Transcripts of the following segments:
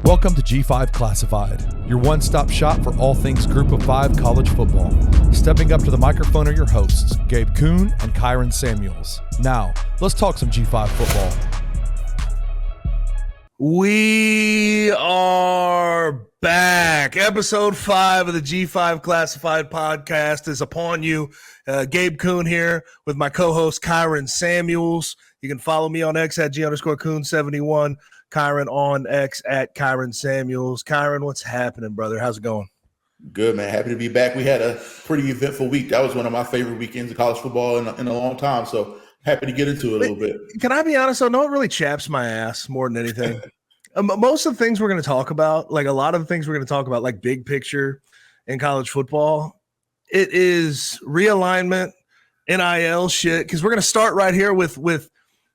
Welcome to G5 Classified, your one-stop shop for all things Group of 5 college football. Stepping up to the microphone are your hosts, Gabe Kuhn and Kyron Samuels. Now, let's talk some G5 football. We are back. Episode 5 of the G5 Classified podcast is upon you. Gabe Kuhn here with my co-host Kyron Samuels. You can follow me on X at G_Kuhn71. Kyron on X at Kyron Samuels. Kyron, what's happening, brother? How's it going? Good, man. Happy to be back. We had a pretty eventful week. That was one of my favorite weekends of college football in a long time. So happy to get into it a little bit. Can I be honest? I know it really chaps my ass more than anything. Most of the things we're going to talk about, like a lot of the things we're going to talk about, like big picture in college football, it is realignment, NIL shit. Because we're going to start right here with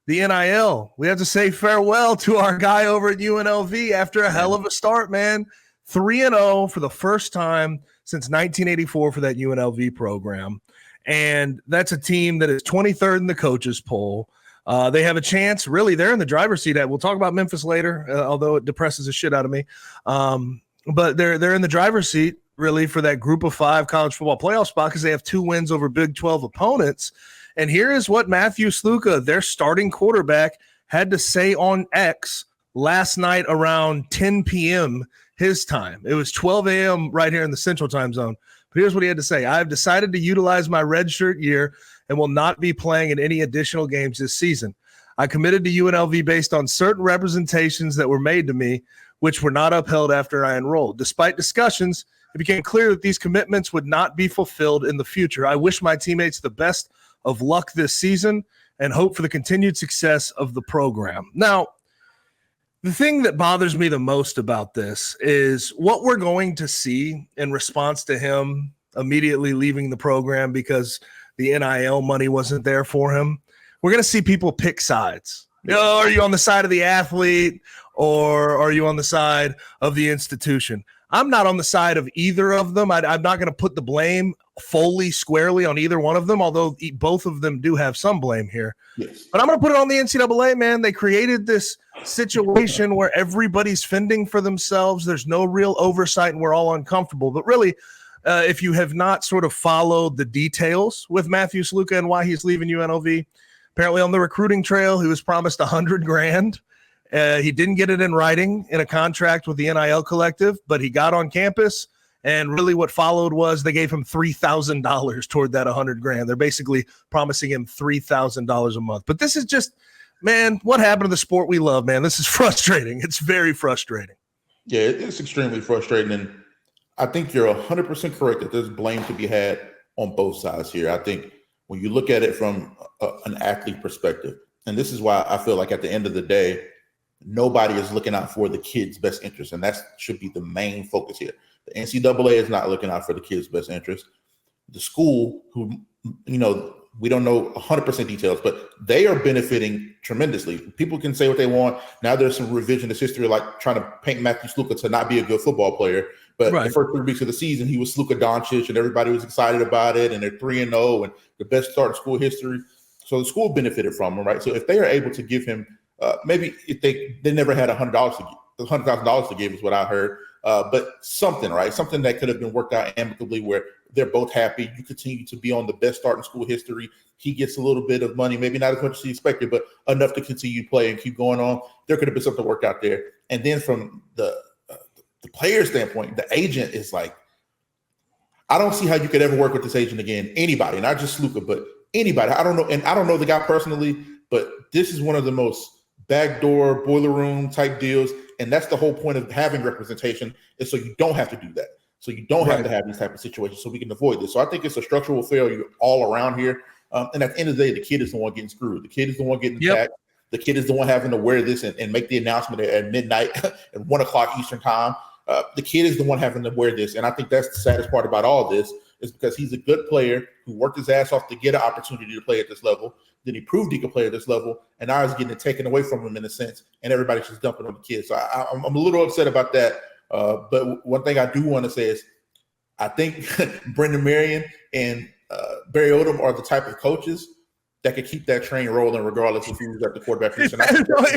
the NIL. We have to say farewell to our guy over at UNLV after a hell of a start, man. 3-0 for the first time since 1984 for that UNLV program. And that's a team that is 23rd in the coaches poll. They have a chance. Really, they're in the driver's seat. We'll talk about Memphis later, although it depresses the shit out of me. But they're in the driver's seat, really, for that Group of 5 college football playoff spot because they have 2 wins over Big 12 opponents. And here is what Matt Sluka, their starting quarterback, had to say on X last night around 10 p.m. his time. It was 12 a.m. right here in the Central Time Zone. But here's what he had to say. I have decided to utilize my redshirt year and will not be playing in any additional games this season. I committed to UNLV based on certain representations that were made to me, which were not upheld after I enrolled. Despite discussions, it became clear that these commitments would not be fulfilled in the future. I wish my teammates the best of luck this season and hope for the continued success of the program. Now, the thing that bothers me the most about this is what we're going to see in response to him immediately leaving the program because the NIL money wasn't there for him. We're going to see people pick sides. Are you on the side of the athlete or are you on the side of the institution? I'm not on the side of either of them. I'm not going to put the blame fully squarely on either one of them, although both of them do have some blame here. Yes. But I'm going to put it on the NCAA, man. They created this situation where everybody's fending for themselves. There's no real oversight and we're all uncomfortable. But really, if you have not sort of followed the details with Matt Sluka and why he's leaving UNLV, apparently on the recruiting trail, he was promised $100,000. He didn't get it in writing in a contract with the NIL collective, but he got on campus. And really what followed was they gave him $3,000 toward that $100,000. They're basically promising him $3,000 a month. But this is just, man, what happened to the sport we love, man? This is frustrating. It's very frustrating. Yeah, it's extremely frustrating. And I think you're 100% correct that there's blame to be had on both sides here. I think when you look at it from an athlete perspective, and this is why I feel like at the end of the day, nobody is looking out for the kid's best interest. And that should be the main focus here. The NCAA is not looking out for the kids' best interest. The school, who, we don't know 100% details, but they are benefiting tremendously. People can say what they want. Now there's some revisionist history, like trying to paint Matthew Sluka to not be a good football player. But The first 3 weeks of the season, he was Sluka Doncic, and everybody was excited about it, and they're 3-0 and the best start in school history. So the school benefited from him, right? So if they are able to give him, maybe if they never had $100,000 to give is what I heard. But something, right? Something that could have been worked out amicably where they're both happy. You continue to be on the best start in school history. He gets a little bit of money, maybe not as much as he expected, but enough to continue to play and keep going on. There could have been something worked out there. And then from the player standpoint, the agent is like, I don't see how you could ever work with this agent again. Anybody, not just Sluka, but anybody. I don't know. And I don't know the guy personally, but this is one of the most backdoor boiler room type deals. And that's the whole point of having representation, is so you don't have to do that. So you don't have to have these type of situations, so we can avoid this. So I think it's a structural failure all around here. And at the end of the day, the kid is the one getting screwed. The kid is the one getting attacked. The kid is the one having to wear this and make the announcement at midnight at 1 o'clock Eastern time. The kid is the one having to wear this. And I think that's the saddest part about all this, is because he's a good player who worked his ass off to get an opportunity to play at this level. Then he proved he could play at this level, and now he's getting it taken away from him in a sense, and everybody's just dumping on the kid. So I'm a little upset about that. But one thing I do want to say is I think Brendan Marion and Barry Odom are the type of coaches that could keep that train rolling regardless of who's at the quarterback position.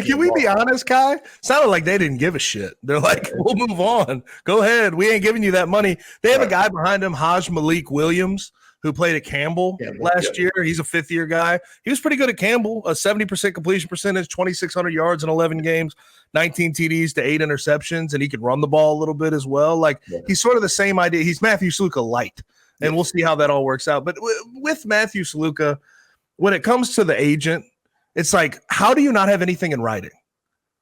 Can we be honest, Kai? Sounded like they didn't give a shit. They're like, we'll move on. Go ahead. We ain't giving you that money. They have a guy behind him, Haj Malik Williams, who played at Campbell last year. He's a fifth-year guy. He was pretty good at Campbell, a 70% completion percentage, 2,600 yards in 11 games, 19 TDs to 8 interceptions, and he can run the ball a little bit as well. Like, he's sort of the same idea. He's Matthew Sluka light, and we'll see how that all works out. But with Matthew Sluka, when it comes to the agent, it's like, how do you not have anything in writing?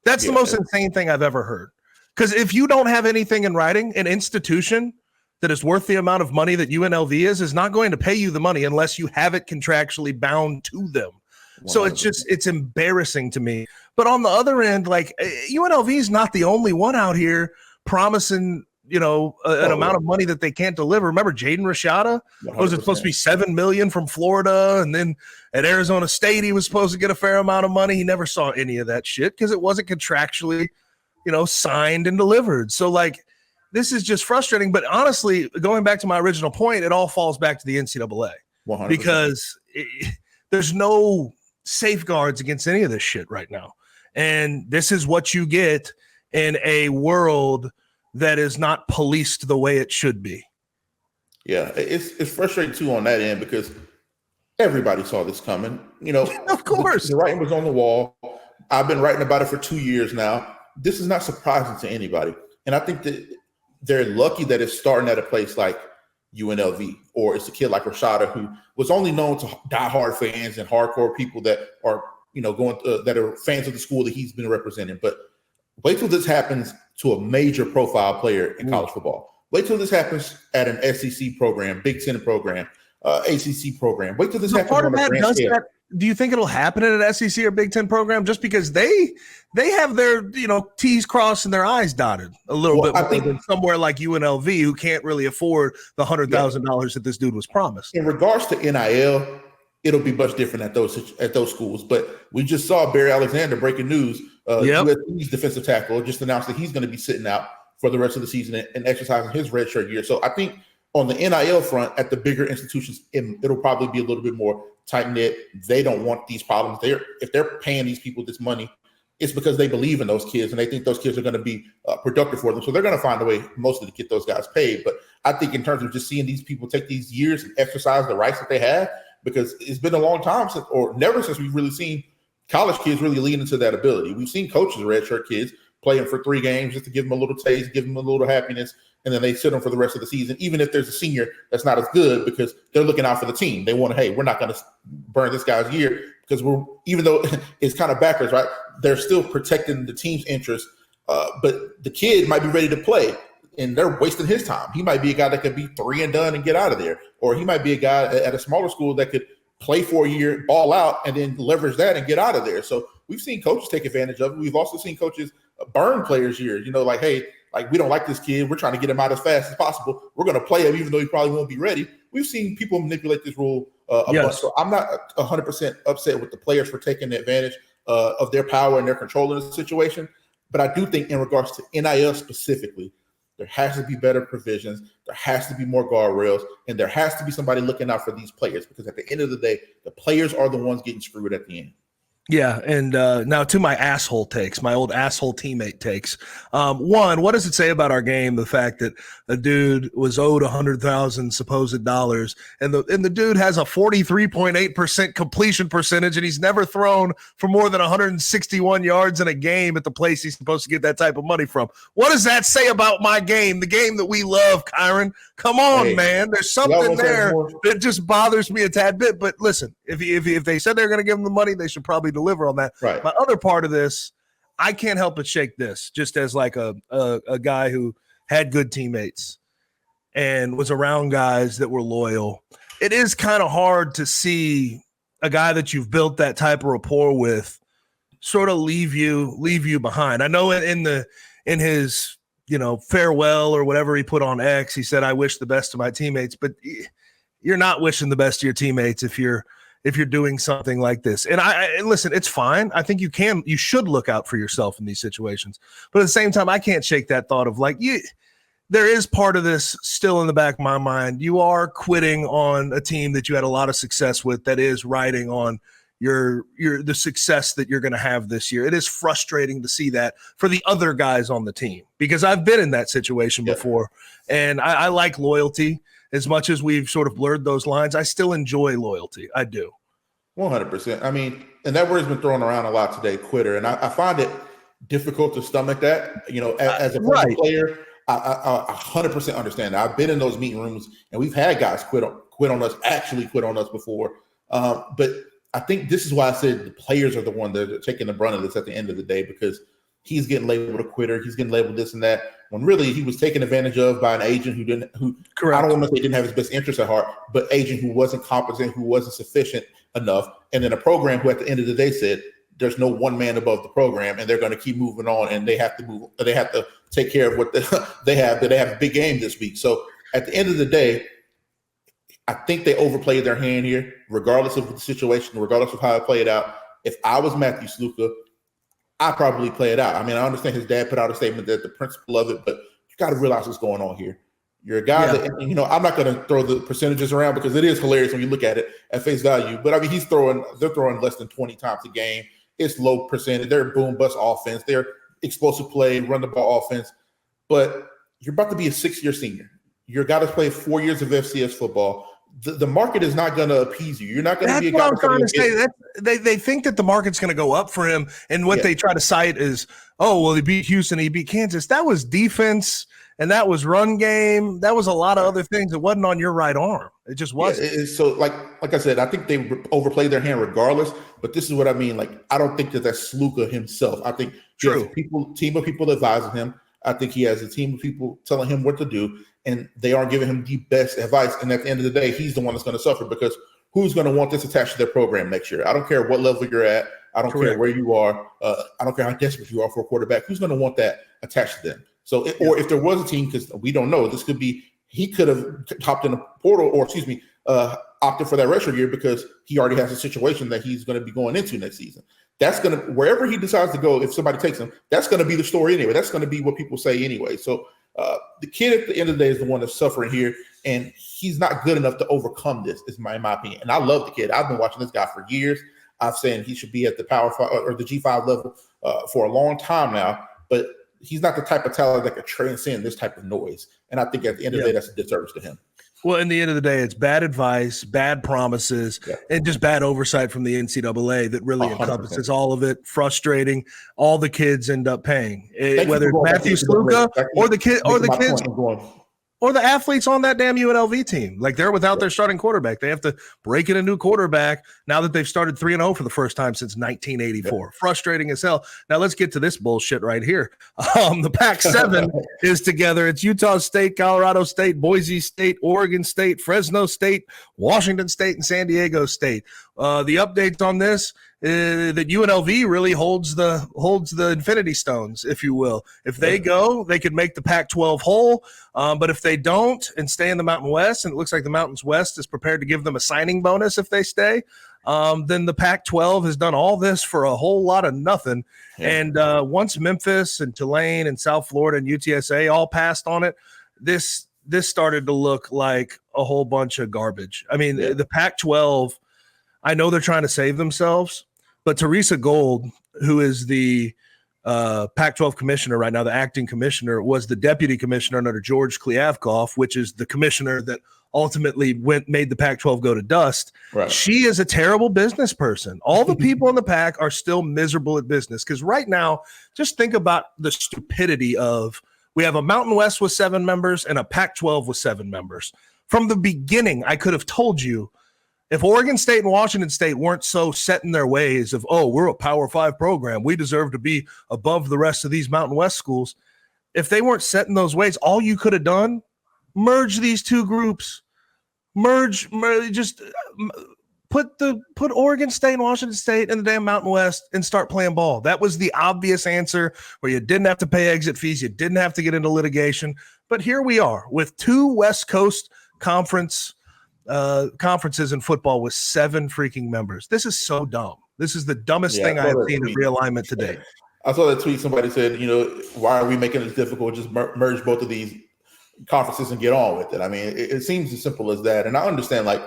That's the most insane thing I've ever heard. Because if you don't have anything in writing, an institution that is worth the amount of money that UNLV is not going to pay you the money unless you have it contractually bound to them. 100%. So it's embarrassing to me. But on the other end, like, UNLV is not the only one out here promising, an amount of money that they can't deliver. Remember Jaden Rashada? Was it supposed to be $7 million from Florida? And then at Arizona State, he was supposed to get a fair amount of money. He never saw any of that shit because it wasn't contractually, signed and delivered. So, like, this is just frustrating. But honestly, going back to my original point, it all falls back to the NCAA 100%. Because there's no safeguards against any of this shit right now. And this is what you get in a world that is not policed the way it should be. Yeah, it's frustrating too on that end because everybody saw this coming. Of course. The writing was on the wall. I've been writing about it for 2 years now. This is not surprising to anybody. And I think that they're lucky that it's starting at a place like UNLV, or it's a kid like Rashada who was only known to diehard fans and hardcore people that are, that are fans of the school that he's been representing. But wait till this happens to a major profile player in college football. Wait till this happens at an SEC program, Big Ten program, ACC program. Wait till this happens on a grand scale. Do you think it'll happen at an SEC or Big Ten program just because they have their, T's crossed and their I's dotted a little bit more than somewhere like UNLV who can't really afford the $100,000 that this dude was promised? In regards to NIL, it'll be much different at those schools. But we just saw Barry Alexander, breaking news, USC's defensive tackle, just announced that he's going to be sitting out for the rest of the season and exercising his redshirt year. So I think on the NIL front, at the bigger institutions, it'll probably be a little bit more tight-knit. They don't want these problems. If they're paying these people this money, it's because they believe in those kids and they think those kids are going to be productive for them. So they're going to find a way mostly to get those guys paid. But I think in terms of just seeing these people take these years and exercise the rights that they have, because it's been a long time since, or never since we've really seen college kids really lean into that ability. We've seen coaches, redshirt kids, playing for 3 games just to give them a little taste, give them a little happiness, and then they sit them for the rest of the season, even if there's a senior that's not as good because they're looking out for the team. They want to, hey, we're not going to burn this guy's year because even though it's kind of backwards, right? They're still protecting the team's interest, but the kid might be ready to play, and they're wasting his time. He might be a guy that could be 3 and done and get out of there, or he might be a guy at a smaller school that could play for a year, ball out, and then leverage that and get out of there. So we've seen coaches take advantage of it. We've also seen coaches burn players' years, like, hey, like, we don't like this kid. We're trying to get him out as fast as possible. We're going to play him even though he probably won't be ready. We've seen people manipulate this rule a bunch. So I'm not 100% upset with the players for taking advantage of their power and their control in the situation. But I do think in regards to NIL specifically, there has to be better provisions. There has to be more guardrails, and there has to be somebody looking out for these players, because at the end of the day, the players are the ones getting screwed at the end. Yeah, and now to my asshole takes, my old asshole teammate takes. One, what does it say about our game, the fact that a dude was owed $100,000 supposed dollars, and the dude has a 43.8% completion percentage, and he's never thrown for more than 161 yards in a game at the place he's supposed to get that type of money from? What does that say about my game, the game that we love, Kyron? Come on, man. There's something there that just bothers me a tad bit. But listen, if they said they're going to give him the money, they should probably deliver on that. Right. My other part of this, I can't help but shake this just as like a guy who had good teammates and was around guys that were loyal. It is kind of hard to see a guy that you've built that type of rapport with sort of leave you behind. I know in his farewell or whatever he put on X, he said, "I wish the best to my teammates," but you're not wishing the best to your teammates if you're doing something like this. And and listen, it's fine. I think you should look out for yourself in these situations. But at the same time, I can't shake that thought of like, there is part of this still in the back of my mind. You are quitting on a team that you had a lot of success with that is riding on the success that you're going to have this year. It is frustrating to see that for the other guys on the team, because I've been in that situation before, and I like loyalty. As much as we've sort of blurred those lines, I still enjoy loyalty. I do. 100%. I mean, and that word's been thrown around a lot today, quitter. And I find it difficult to stomach that, as a former player. I 100% understand that. I've been in those meeting rooms, and we've had guys quit on us before. But I think this is why I said the players are the one that are taking the brunt of this at the end of the day, because he's getting labeled a quitter. He's getting labeled this and that, when really he was taken advantage of by an agent who I don't want to say didn't have his best interest at heart, but agent who wasn't competent, who wasn't sufficient enough. And then a program who at the end of the day said, there's no one man above the program, and they're going to keep moving on, and they have to take care of what they have. They have a big game this week. So at the end of the day, I think they overplayed their hand here, regardless of the situation, regardless of how it played out. If I was Matthew Sluka, I'd probably play it out. I mean, I understand his dad put out a statement that the principle of it, but you got to realize what's going on here. You're a guy that, I'm not going to throw the percentages around because it is hilarious when you look at it at face value. But I mean, they're throwing less than 20 times a game. It's low percentage. They're boom bust offense. They're explosive play, run the ball offense. But you're about to be a 6-year senior. You're a guy that's played 4 years of FCS football. The market is not going to appease you. You're not going to be a guy. That's what I'm trying to say. They think that the market's going to go up for him, and what they try to cite is, oh, well, he beat Houston, he beat Kansas. That was defense, and that was run game. That was a lot of other things. It wasn't on your right arm. It just wasn't. Yeah, so, like I said, I think they overplayed their hand regardless. But this is what I mean. Like, I don't think that's Sluka himself. I think he has a team of people advising him. I think he has a team of people telling him what to do, and they aren't giving him the best advice. And at the end of the day, he's the one that's going to suffer, because who's going to want this attached to their program next year? I don't care what level you're at. I don't care where you are. I don't care how desperate you are for a quarterback. Who's going to want that attached to them? So, or if there was a team, because we don't know, this could be, he could have hopped in a portal, or opted for that retro year because he already has a situation that he's going to be going into next season. That's going to, wherever he decides to go, if somebody takes him, that's going to be the story anyway. That's going to be what people say anyway. So the kid at the end of the day is the one that's suffering here, and he's not good enough to overcome this, in my opinion. And I love the kid. I've been watching this guy for years. I've said he should be at the Power 5 or the G5 level for a long time now, but he's not the type of talent that could transcend this type of noise. And I think at the end of the day, that's a disservice to him. Well, in the end of the day, it's bad advice, bad promises, and just bad oversight from the NCAA that really 100%. Encompasses all of it. Frustrating. All the kids end up paying, whether it's Matthew Sluka or the kids or the athletes on that damn UNLV team. Like, they're without their starting quarterback. They have to break in a new quarterback now that they've started 3-0 for the first time since 1984. Frustrating as hell. Now let's get to this bullshit right here. The Pac-7 is together. It's Utah State, Colorado State, Boise State, Oregon State, Fresno State, Washington State, and San Diego State. The updates on this that UNLV really holds the Infinity Stones, if you will. If they go, they could make the Pac-12 whole. But if they don't and stay in the Mountain West, and it looks like the Mountain West is prepared to give them a signing bonus if they stay, then the Pac-12 has done all this for a whole lot of nothing. Yeah. And once Memphis and Tulane and South Florida and UTSA all passed on it, this started to look like a whole bunch of garbage. I mean, the Pac-12, I know they're trying to save themselves, but Teresa Gold, who is the Pac-12 commissioner right now, the acting commissioner, was the deputy commissioner under George Kliavkoff, which is the commissioner that ultimately made the Pac-12 go to dust. Right. She is a terrible business person. All the people in the Pac are still miserable at business, because right now, just think about the stupidity of, we have a Mountain West with 7 members and a Pac-12 with 7 members. From the beginning, I could have told you, if Oregon State and Washington State weren't so set in their ways of, oh, we're a Power 5 program, we deserve to be above the rest of these Mountain West schools. If they weren't set in those ways, all you could have done, merge these two groups. Merge just put Oregon State and Washington State in the damn Mountain West and start playing ball. That was the obvious answer, where you didn't have to pay exit fees, you didn't have to get into litigation. But here we are with 2 West Coast conferences in football with 7 freaking members. This is so dumb. This is the dumbest thing I have seen in realignment today. I saw that tweet. Somebody said, why are we making it difficult? Just merge both of these conferences and get on with it. I mean, it seems as simple as that. And I understand, like,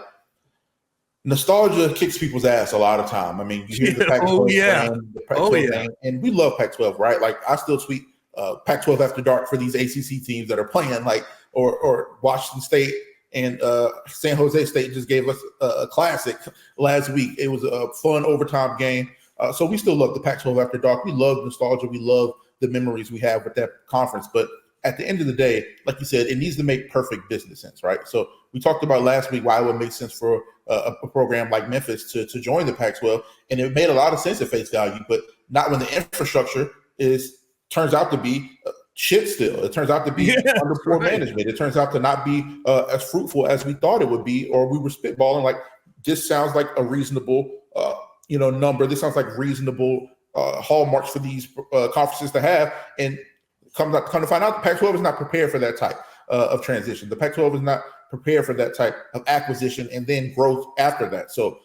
nostalgia kicks people's ass a lot of time. I mean, you hear the Pac-12 brand, the Pac-12 name, and we love Pac-12, right? Like I still tweet Pac-12 after dark for these ACC teams that are playing, like or Washington State and San Jose State just gave us a classic last week. It was a fun overtime game. So we still love the Pac-12 after dark. We love nostalgia. We love the memories we have with that conference. But at the end of the day, like you said, it needs to make perfect business sense, right? So we talked about last week why it would make sense for a program like Memphis to join the Pac-12, and it made a lot of sense at face value, but not when the infrastructure turns out to be shit still. It turns out to be under poor management. It turns out to not be as fruitful as we thought it would be, or we were spitballing like, this sounds like a reasonable number. This sounds like reasonable hallmarks for these conferences to have, and come to find out, the Pac-12 is not prepared for that type of transition. The Pac-12 is not prepared for that type of acquisition and then growth after that. So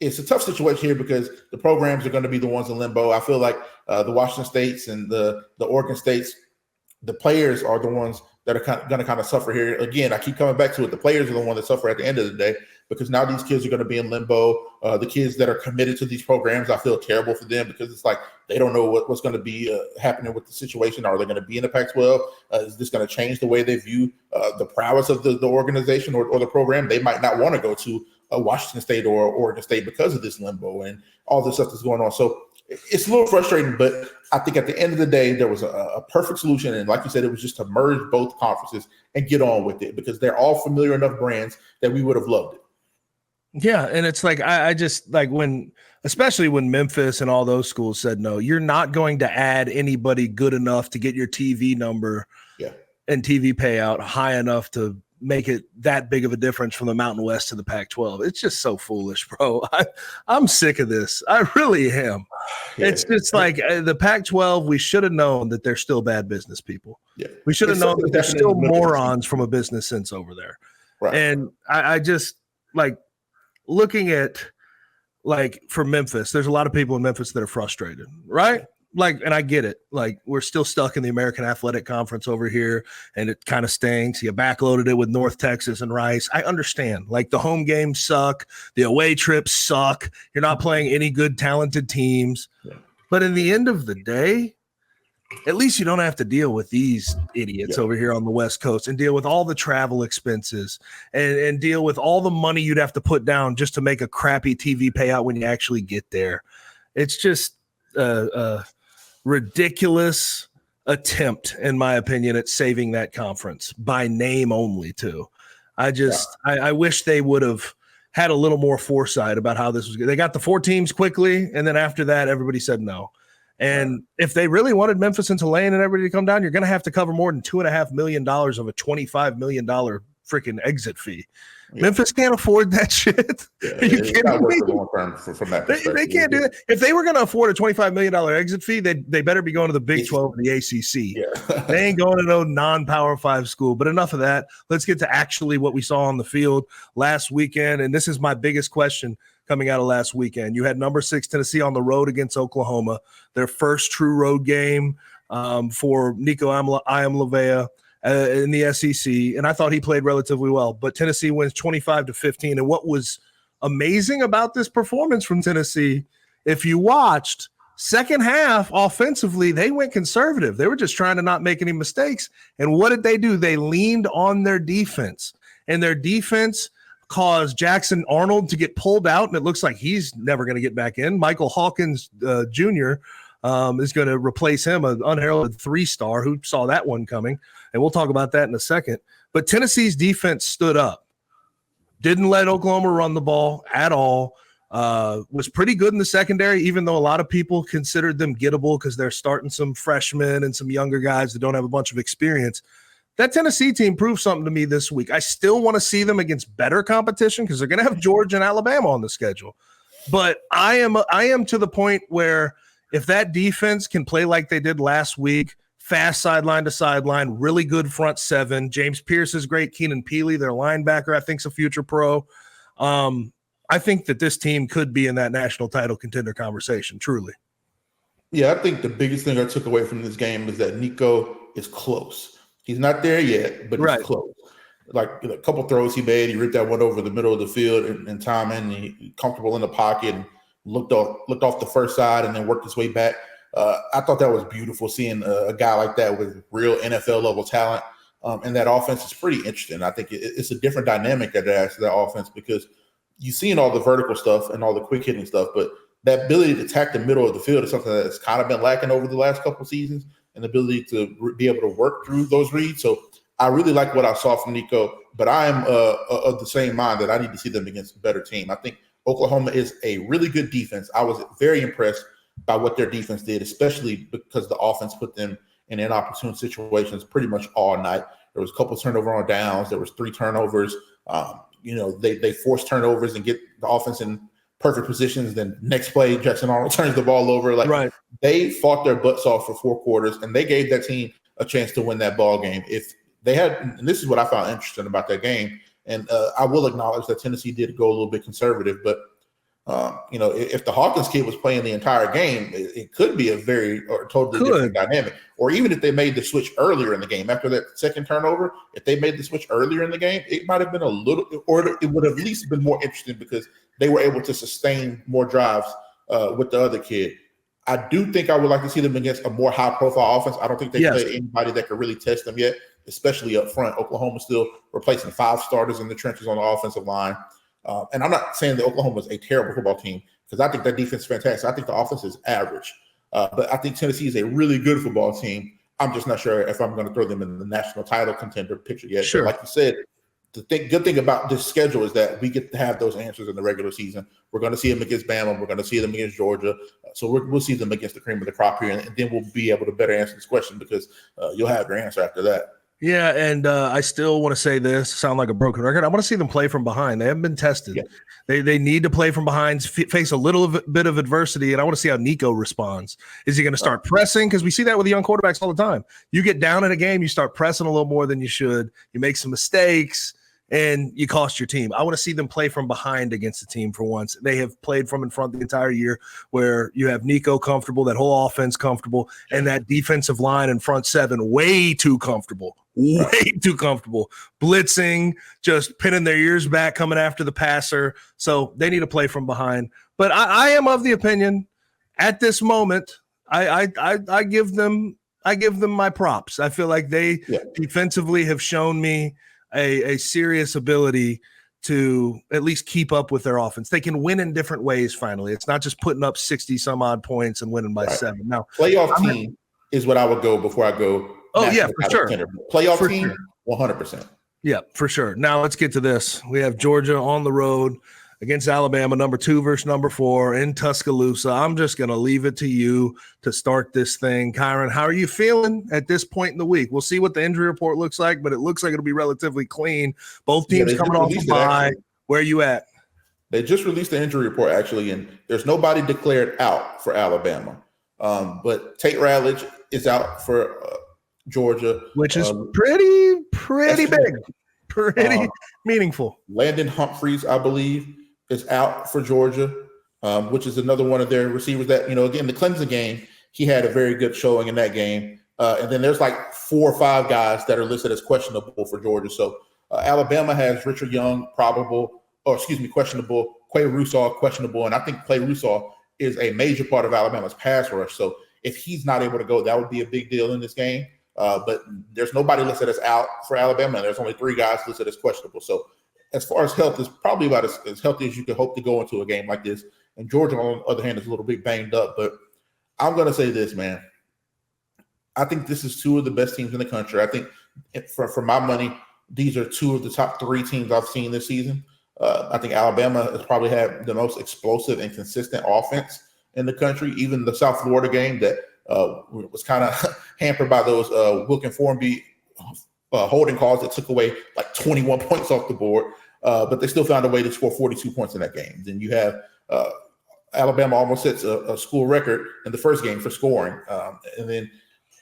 it's a tough situation here because the programs are going to be the ones in limbo. I feel like the Washington States and the Oregon States, the players are the ones that are going to kind of suffer here. Again, I keep coming back to it. The players are the ones that suffer at the end of the day because now these kids are going to be in limbo. The kids that are committed to these programs, I feel terrible for them because it's like they don't know what's going to be happening with the situation. Are they going to be in the Pac-12? Is this going to change the way they view the prowess of the organization or the program? They might not want to go to Washington State or Oregon State because of this limbo and all this stuff that's going on. So it's a little frustrating, but I think at the end of the day, there was a perfect solution. And like you said, it was just to merge both conferences and get on with it because they're all familiar enough brands that we would have loved it. Yeah, and it's like I just like especially when Memphis and all those schools said no, you're not going to add anybody good enough to get your TV number and TV payout high enough to make it that big of a difference from the Mountain West to the Pac-12. It's just so foolish, bro. I'm sick of this. I really am. Yeah. It's just like the Pac-12, we should have known that they're still bad business people. Yeah. We should have known that they're still morons from a business sense over there. Right. And I just like looking at like for Memphis, there's a lot of people in Memphis that are frustrated, right? Like, and I get it. Like, we're still stuck in the American Athletic Conference over here, and it kind of stinks. You backloaded it with North Texas and Rice. I understand. Like, the home games suck. The away trips suck. You're not playing any good, talented teams. Yeah. But in the end of the day, at least you don't have to deal with these idiots over here on the West Coast and deal with all the travel expenses and deal with all the money you'd have to put down just to make a crappy TV payout when you actually get there. It's just ridiculous attempt, in my opinion, at saving that conference by name only too. I wish they would have had a little more foresight about how this was good. They got the 4 teams quickly, and then after that, everybody said no. And if they really wanted Memphis and Tulane and everybody to come down, you're going to have to cover more than $2.5 million of a $25 million freaking exit fee. Yeah. Memphis can't afford that shit. Yeah, are you kidding me? From that they can't do that. If they were going to afford a $25 million exit fee, they better be going to the Big 12 and the ACC. Yeah. They ain't going to no non-Power 5 school. But enough of that. Let's get to actually what we saw on the field last weekend. And this is my biggest question coming out of last weekend. You had number 6 Tennessee on the road against Oklahoma, their first true road game for Nico Iamaleava in the SEC, and I thought he played relatively well. But Tennessee wins 25-15. And what was amazing about this performance from Tennessee, if you watched second half offensively, they went conservative. They were just trying to not make any mistakes. And what did they do? They leaned on their defense, and their defense caused Jackson Arnold to get pulled out, and it looks like he's never going to get back in. Michael Hawkins Jr. Is going to replace him, an unheralded 3-star. Who saw that one coming? And we'll talk about that in a second. But Tennessee's defense stood up, didn't let Oklahoma run the ball at all, was pretty good in the secondary, even though a lot of people considered them gettable because they're starting some freshmen and some younger guys that don't have a bunch of experience. That Tennessee team proved something to me this week. I still want to see them against better competition because they're going to have Georgia and Alabama on the schedule. But I am to the point where if that defense can play like they did last week, fast sideline to sideline, really good front 7. James Pierce is great. Keenan Peely, their linebacker, I think is a future pro. I think that this team could be in that national title contender conversation, truly. Yeah, I think the biggest thing I took away from this game is that Nico is close. He's not there yet, but he's close. like a couple throws he made. He ripped that one over the middle of the field and time in. He comfortable in the pocket and looked off the first side and then worked his way back. I thought that was beautiful seeing a guy like that with real NFL level talent. And that offense is pretty interesting. I think it's a different dynamic that adds to that offense because you've seen all the vertical stuff and all the quick hitting stuff, but that ability to attack the middle of the field is something that's kind of been lacking over the last couple of seasons, and the ability to be able to work through those reads. So I really like what I saw from Nico, but I am of the same mind that I need to see them against a better team. I think Oklahoma is a really good defense. I was very impressed by what their defense did, especially because the offense put them in inopportune situations pretty much all night. There was a couple of turnover on downs. There was 3 turnovers. They force turnovers and get the offense in perfect positions. Then next play, Jackson Arnold turns the ball over. They fought their butts off for 4 quarters, and they gave that team a chance to win that ball game. If they had, and this is what I found interesting about that game, and I will acknowledge that Tennessee did go a little bit conservative, but if the Hawkins kid was playing the entire game, it could be a totally different dynamic. Or even if they made the switch earlier in the game, after that second turnover, if they made the switch earlier in the game, it might have been a little, or it would have at least been more interesting because they were able to sustain more drives with the other kid. I do think I would like to see them against a more high-profile offense. I don't think they played anybody that could really test them yet, especially up front. Oklahoma's still replacing 5 starters in the trenches on the offensive line. And I'm not saying that Oklahoma is a terrible football team because I think that defense is fantastic. I think the offense is average. But I think Tennessee is a really good football team. I'm just not sure if I'm going to throw them in the national title contender picture yet. Sure. But like you said, the good thing about this schedule is that we get to have those answers in the regular season. We're going to see them against Bama. We're going to see them against Georgia. So we'll see them against the cream of the crop here. And then we'll be able to better answer this question because you'll have your answer after that. Yeah, and I still want to say this, sound like a broken record. I want to see them play from behind. They haven't been tested. Yeah. They need to play from behind, face a little bit of adversity, and I want to see how Nico responds. Is he going to start pressing? Because we see that with young quarterbacks all the time. You get down in a game, you start pressing a little more than you should. You make some mistakes, and you cost your team. I want to see them play from behind against the team for once. They have played from in front the entire year where you have Nico comfortable, that whole offense comfortable, and that defensive line and front 7 way too comfortable. Way too comfortable. Blitzing, just pinning their ears back, coming after the passer. So they need to play from behind. But I am of the opinion at this moment, I give them my props. I feel like they defensively have shown me a serious ability to at least keep up with their offense. They can win in different ways finally. It's not just putting up 60 some odd points and winning by 7. Now, playoff team is what I would go before I go. Oh, yeah, for sure. Playoff team, 100%. Yeah, for sure. Now let's get to this. We have Georgia on the road against Alabama, number 2 versus number 4 in Tuscaloosa. I'm just going to leave it to you to start this thing. Kyron, how are you feeling at this point in the week? We'll see what the injury report looks like, but it looks like it'll be relatively clean. Both teams coming off a bye. Where are you at? They just released the injury report, actually, and there's nobody declared out for Alabama. But Tate Ratledge is out for Georgia, which is pretty big, pretty meaningful. Landon Humphreys, I believe, is out for Georgia, which is another one of their receivers that, again, the Clemson game, he had a very good showing in that game. And then there's like 4 or 5 guys that are listed as questionable for Georgia. So Alabama has Richard Young, questionable, Quay Russaw, questionable. And I think Quay Russaw is a major part of Alabama's pass rush. So if he's not able to go, that would be a big deal in this game. But there's nobody listed as out for Alabama. There's only 3 guys listed as questionable. So as far as health, it's probably about as healthy as you could hope to go into a game like this. And Georgia, on the other hand, is a little bit banged up. But I'm going to say this, man. I think this is 2 of the best teams in the country. I think for my money, these are 2 of the top 3 teams I've seen this season. I think Alabama has probably had the most explosive and consistent offense in the country. Even the South Florida game that was kind of hampered by those Wilkin-Formby holding calls that took away like 21 points off the board, but they still found a way to score 42 points in that game. Then you have Alabama almost sets a school record in the first game for scoring, and then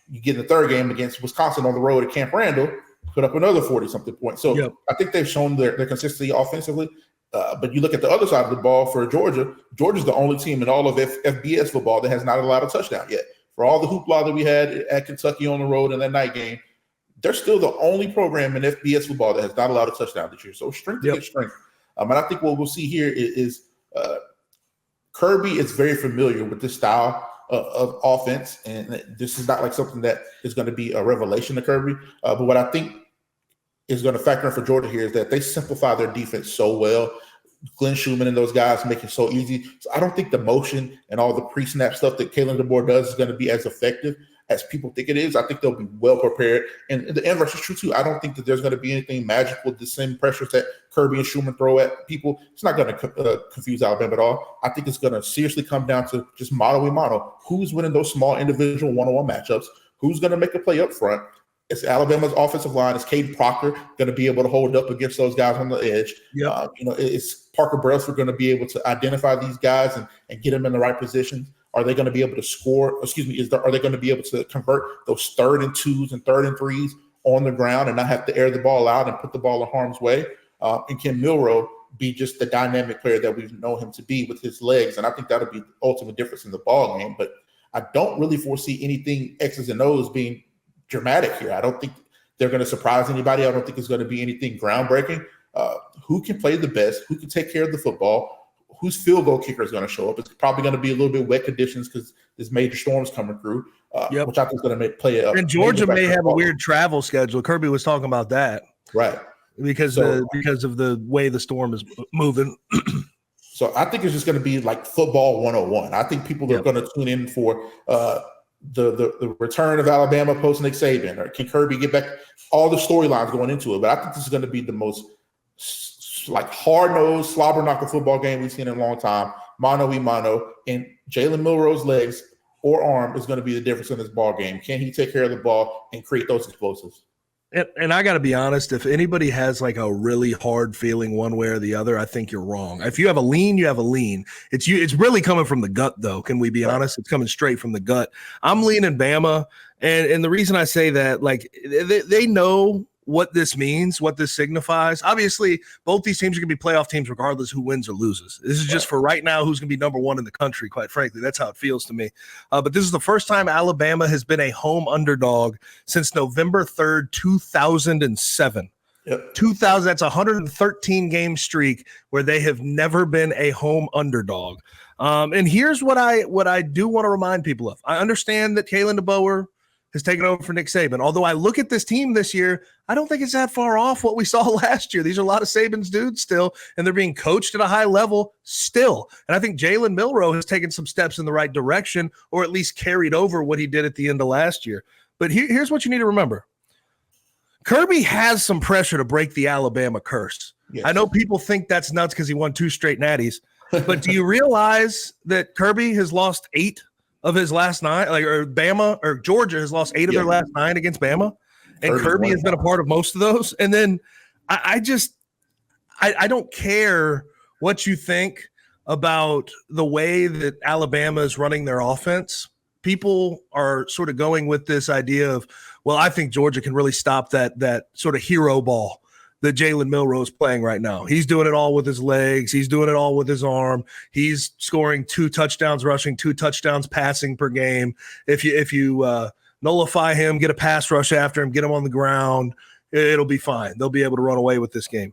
you get in the third game against Wisconsin on the road at Camp Randall, put up another 40-something points. So I think they've shown their consistency offensively. But you look at the other side of the ball for Georgia. Georgia's the only team in all of FBS football that has not allowed a touchdown yet. For all the hoopla that we had at Kentucky on the road in that night game, they're still the only program in FBS football that has not allowed a touchdown this year. So strength against strength. And I think what we'll see here is Kirby is very familiar with this style of offense, and this is not like something that is going to be a revelation to Kirby. But what I think is going to factor in for Georgia here is that they simplify their defense so well. Glenn Schumann and those guys make it so easy. So I don't think the motion and all the pre-snap stuff that Kalen DeBoer does is going to be as effective as people think it is. I think they'll be well prepared. And the inverse is true too. I don't think that there's going to be anything magical. The same pressures that Kirby and Schumann throw at people, it's not going to confuse Alabama at all. I think it's going to seriously come down to just mano-a-mano. Who's winning those small individual one-on-one matchups? Who's going to make a play up front? It's Alabama's offensive line. Is Caden Proctor going to be able to hold up against those guys on the edge? Yep. It's Parker Brailsford going to be able to identify these guys and get them in the right positions? Are they going to be able to score? Are they going to be able to convert those 3rd and 2s and 3rd and 3s on the ground and not have to air the ball out and put the ball in harm's way? And can Milroe be just the dynamic player that we've known him to be with his legs? And I think that'll be the ultimate difference in the ball game. But I don't really foresee anything X's and O's being dramatic here. I don't think they're going to surprise anybody. I don't think it's going to be anything groundbreaking. Who can play the best? Who can take care of the football? Whose field goal kicker is going to show up? It's probably going to be a little bit wet conditions because there's major storms coming through, which I think is going to play up. And Georgia may have a weird travel schedule. Kirby was talking about that, right? Because of the way the storm is moving. So I think it's just going to be like football 101. I think people are going to tune in for the return of Alabama post Nick Saban, or can Kirby get back? All the storylines going into it, but I think this is going to be the most like hard-nosed, slobber-knocker football game we've seen in a long time, mano-a-mano, and Jalen Milroe's legs or arm is going to be the difference in this ball game. Can he take care of the ball and create those explosives? And I got to be honest, if anybody has like a really hard feeling one way or the other, I think you're wrong. If you have a lean, you have a lean. It's really coming from the gut, though. Can we be honest? It's coming straight from the gut. I'm leaning Bama, and the reason I say that, like, they know what this means, what this signifies. Obviously, both these teams are going to be playoff teams regardless who wins or loses. This is just for right now who's going to be number one in the country, quite frankly. That's how it feels to me. But this is the first time Alabama has been a home underdog since November 3rd, 2007. Yep. 2000, that's a 113-game streak where they have never been a home underdog. And here's what I do want to remind people of. I understand that Kalen DeBoer has taken over for Nick Saban. Although I look at this team this year, I don't think it's that far off what we saw last year. These are a lot of Saban's dudes still, and they're being coached at a high level still. And I think Jalen Milroe has taken some steps in the right direction, or at least carried over what he did at the end of last year. But here's what you need to remember. Kirby has some pressure to break the Alabama curse. Yes. I know people think that's nuts because he won 2 straight natties, but do you realize that Kirby has lost 8 of his last 9, or Bama or Georgia has lost 8 of their last 9 against Bama, and Kirby has been a part of most of those. And then I don't care what you think about the way that Alabama is running their offense. People are sort of going with this idea of, well, I think Georgia can really stop that sort of hero ball that Jalen Milroe is playing right now. He's doing it all with his legs. He's doing it all with his arm. He's scoring 2 touchdowns rushing, 2 touchdowns passing per game. If you nullify him, get a pass rush after him, get him on the ground, it'll be fine. They'll be able to run away with this game.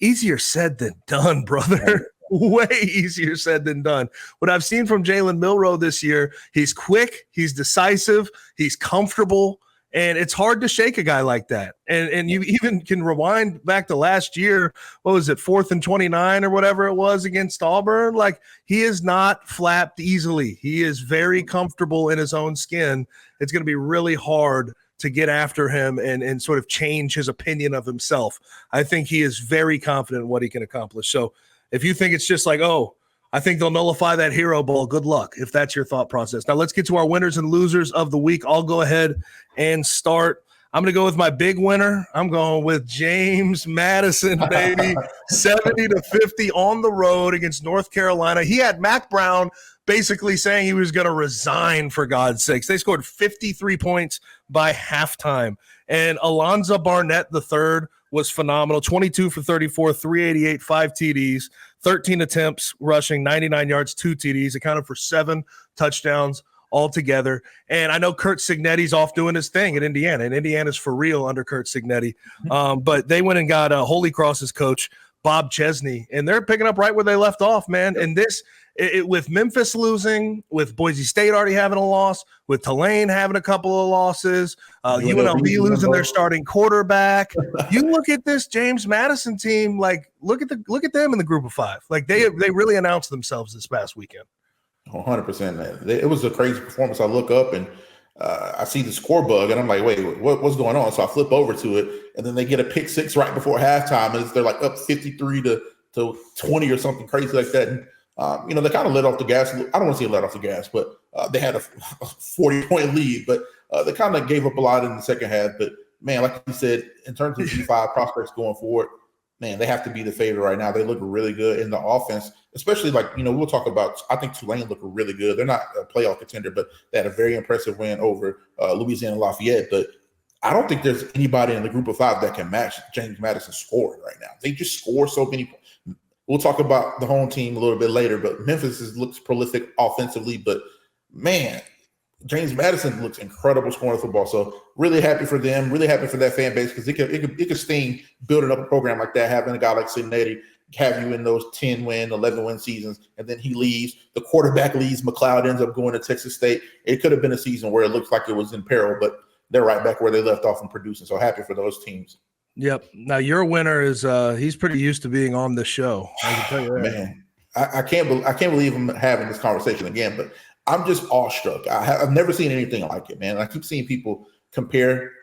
Easier said than done, brother. Way easier said than done. What I've seen from Jalen Milroe this year, he's quick, he's decisive, he's comfortable. And it's hard to shake a guy like that. And you even can rewind back to last year. What was it, 4th and 29 or whatever it was against Auburn? Like, he is not flapped easily. He is very comfortable in his own skin. It's going to be really hard to get after him and sort of change his opinion of himself. I think he is very confident in what he can accomplish. So if you think it's just like, oh, I think they'll nullify that hero ball, good luck if that's your thought process. Now let's get to our winners and losers of the week. I'll go ahead and start. I'm going to go with my big winner. I'm going with James Madison, baby. 70-50 on the road against North Carolina. He had Mac Brown basically saying he was going to resign, for God's sakes. They scored 53 points by halftime. And Alonzo Barnett III was phenomenal. 22 for 34, 388, 5 TDs, 13 attempts rushing, 99 yards, 2 TDs, accounted for 7 touchdowns all together. And I know Curt Cignetti's off doing his thing at Indiana, and Indiana's for real under Curt Cignetti. But they went and got Holy Cross's coach, Bob Chesney, and they're picking up right where they left off, man. And this, with Memphis losing, with Boise State already having a loss, with Tulane having a couple of losses, UNLV losing their starting quarterback. You look at this James Madison team, like look at them in the group of 5. Like they really announced themselves this past weekend. 100%. It was a crazy performance. I look up and I see the score bug, and I'm like, wait, what's going on? So I flip over to it, and then they get a pick 6 right before halftime, and they're like up 53 to 20 or something crazy like that. And they kind of let off the gas. I don't want to say let off the gas, but they had a 40-point lead, but they kind of gave up a lot in the second half. But man, like you said, in terms of G5 prospects going forward, man, they have to be the favorite right now. They look really good in the offense, especially we'll talk about, I think Tulane look really good. They're not a playoff contender, but they had a very impressive win over Louisiana Lafayette. But I don't think there's anybody in the group of 5 that can match James Madison's scoring right now. They just score so many. We'll talk about the home team a little bit later, but Memphis looks prolific offensively. But man, James Madison looks incredible scoring football. So really happy for them, really happy for that fan base, because it could sting building up a program like that, having a guy like Cignetti have you in those 10-win, 11-win seasons, and then he leaves. The quarterback leaves. McLeod ends up going to Texas State. It could have been a season where it looks like it was in peril, but they're right back where they left off and producing. So happy for those teams. Yep. Now your winner is he's pretty used to being on the show. I can tell you that. Man, I can't believe I'm having this conversation again, but I'm just awestruck. I've never seen anything like it, man. I keep seeing people compare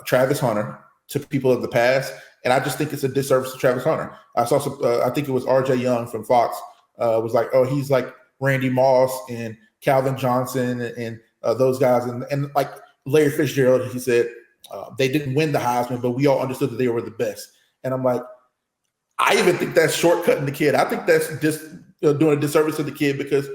Travis Hunter to people of the past, and I just think it's a disservice to Travis Hunter. I saw I think it was RJ Young from Fox was like, oh, he's like Randy Moss and Calvin Johnson and those guys, and like Larry Fitzgerald. He said they didn't win the Heisman, but we all understood that they were the best. And I'm like, I even think that's shortcutting the kid. I think that's just doing a disservice to the kid, because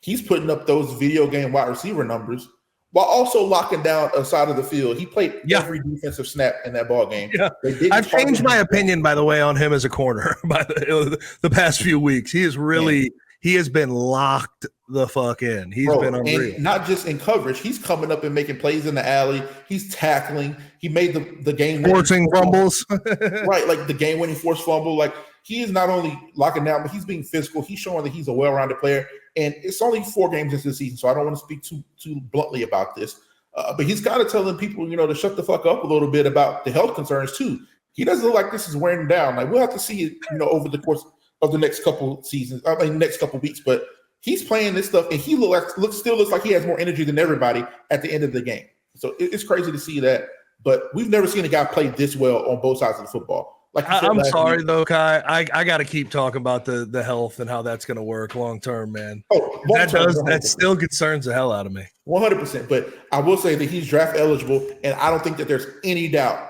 he's putting up those video game wide receiver numbers while also locking down a side of the field. He played every defensive snap in that ball game. Yeah. I've changed my opinion, by the way, on him as a corner by the past few weeks. He is really he has been locked the fuck in. He's been unreal. And not just in coverage. He's coming up and making plays in the alley. He's tackling. He made the game forcing fumbles. Right, like the game-winning forced fumble. Like, he is not only locking down, but he's being physical. He's showing that he's a well-rounded player. And it's only 4 games into the season, so I don't want to speak too bluntly about this. But he's kind of telling people, to shut the fuck up a little bit about the health concerns too. He doesn't look like this is wearing him down. Like, we'll have to see it, over the course of the next couple seasons, next couple weeks. But he's playing this stuff, and he still looks like he has more energy than everybody at the end of the game. So it's crazy to see that. But we've never seen a guy play this well on both sides of the football. Like, I'm sorry though, Kai. I got to keep talking about the health and how that's going to work long term, man. That still concerns the hell out of me. 100%. But I will say that he's draft eligible, and I don't think that there's any doubt.